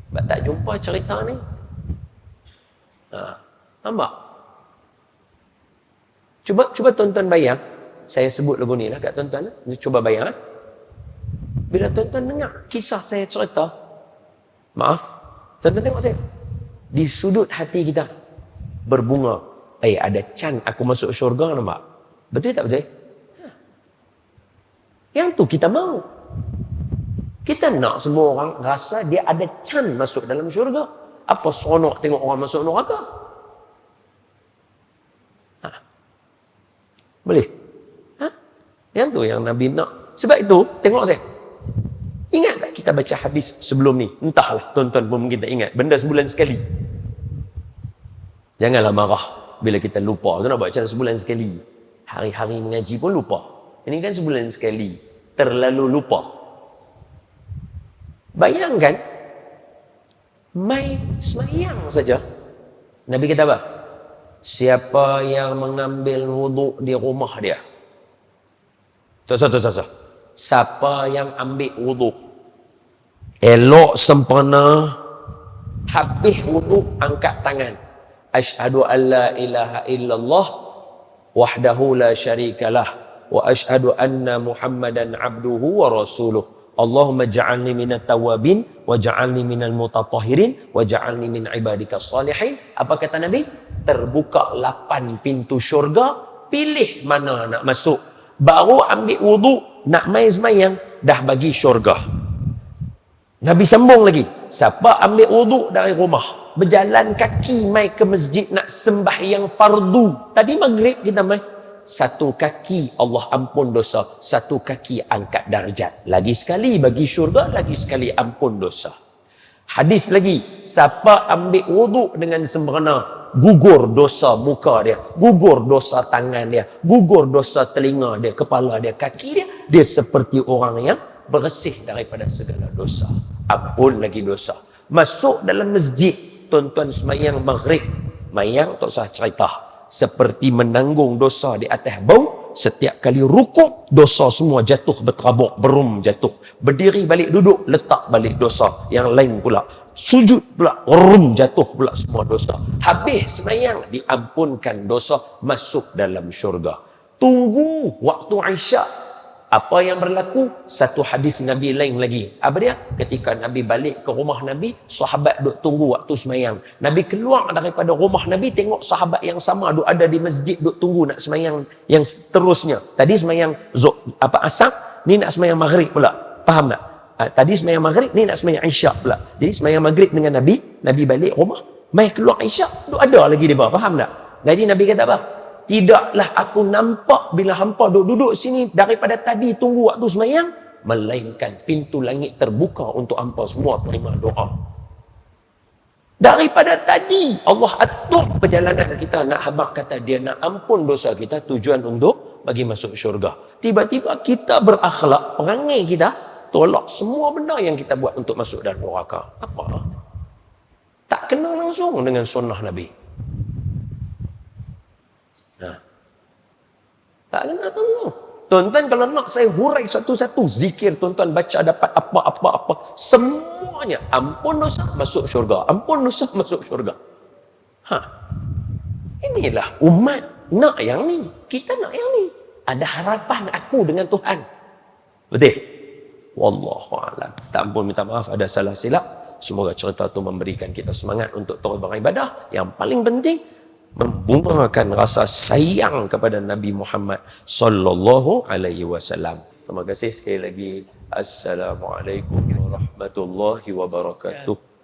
S1: Sebab tak jumpa cerita ni. Nampak? Cuba tuan-tuan bayang. Saya sebut lagu ni lah kat tuan-tuan. Cuba bayang. Bila tuan-tuan dengar kisah saya cerita, maaf, tuan-tuan tengok saya. Di sudut hati kita berbunga. Ada can aku masuk syurga, nampak? Betul tak betul? Yang tu kita mau. Kita nak semua orang rasa dia ada can masuk dalam syurga. Apa seronok tengok orang masuk neraka? Boleh? Yang tu yang Nabi nak. Sebab itu, tengok saya. Ingat tak kita baca hadis sebelum ni? Entahlah, tuan-tuan pun mungkin tak ingat. Benda sebulan sekali. Janganlah marah bila kita lupa. Tu nak baca sebulan sekali. Hari-hari mengaji pun lupa. Ini kan sebulan sekali. Terlalu lupa. Bayangkan, main semayang saja. Nabi kata apa? Siapa yang mengambil wuduk di rumah dia? Siapa yang ambil wuduk, elok sempurna, habis wuduk, angkat tangan. Asyhadu an la ilaha illallah wahdahu la syarikalah wa asyhadu anna Muhammadan abduhu wa rasuluh. Allahumma ja'alni minat tawabin wa ja'alni minal mutatahhirin wa ja'alni min ibadikas salihin. Apa kata Nabi? Terbuka 8 pintu syurga, pilih mana nak masuk. Baru ambil wuduk, nak main semayang, dah bagi syurga. Nabi sambung lagi. Siapa ambil wuduk dari rumah, berjalan kaki mai ke masjid nak sembahyang fardu. Tadi maghrib kita mai. 1 kaki Allah ampun dosa, 1 kaki angkat darjat. Lagi sekali bagi syurga, lagi sekali ampun dosa. Hadis lagi, siapa ambil wuduk dengan sempurna, gugur dosa muka dia, gugur dosa tangan dia, gugur dosa telinga dia, kepala dia, kaki dia. Dia seperti orang yang bersih daripada segala dosa. Ampun lagi dosa. Masuk dalam masjid, tuan-tuan semayang maghrib, mayang tak usah cerita, seperti menanggung dosa di atas bau. Setiap kali rukuk, dosa semua jatuh berterabuk, berum jatuh. Berdiri balik duduk, letak balik dosa yang lain pula. Sujud pula, berum jatuh pula semua dosa. Habis semayang, diampunkan dosa, masuk dalam syurga. Tunggu waktu Isyak. Apa yang berlaku? Satu hadis Nabi lain lagi. Apa dia? Ketika Nabi balik ke rumah Nabi, sahabat duk tunggu waktu semayang. Nabi keluar daripada rumah Nabi, tengok sahabat yang sama duk ada di masjid, duk tunggu nak semayang yang seterusnya. Tadi semayang asar, ni nak semayang maghrib pula. Faham tak? Tadi semayang maghrib, ni nak semayang Isyak pula. Jadi semayang maghrib dengan Nabi, Nabi balik rumah, mai keluar Isyak, duk ada lagi dia. Faham tak? Jadi Nabi kata apa? Tidaklah aku nampak bila hampa duduk sini daripada tadi tunggu waktu semayang, melainkan pintu langit terbuka untuk hampa semua terima doa. Daripada tadi Allah atur perjalanan kita, nak habaq kata dia nak ampun dosa kita, tujuan untuk bagi masuk syurga. Tiba-tiba kita berakhlak, perangai kita tolak semua benda yang kita buat untuk masuk dalam neraka. Apa? Tak kena langsung dengan sunnah Nabi. Tak kena tolong. Tuan-tuan kalau nak saya hurai satu-satu, zikir tuan-tuan baca dapat apa. Semuanya ampun dosa masuk syurga. Ampun dosa masuk syurga. Inilah umat nak yang ni. Kita nak yang ni. Ada harapan aku dengan Tuhan. Betul? Wallahualam. Tak ampun minta maaf ada salah silap. Semoga cerita itu memberikan kita semangat untuk terus beribadah. Yang paling penting, membungakan rasa sayang kepada Nabi Muhammad sallallahu alaihi wasallam. Terima kasih sekali lagi. Assalamualaikum warahmatullahi wabarakatuh.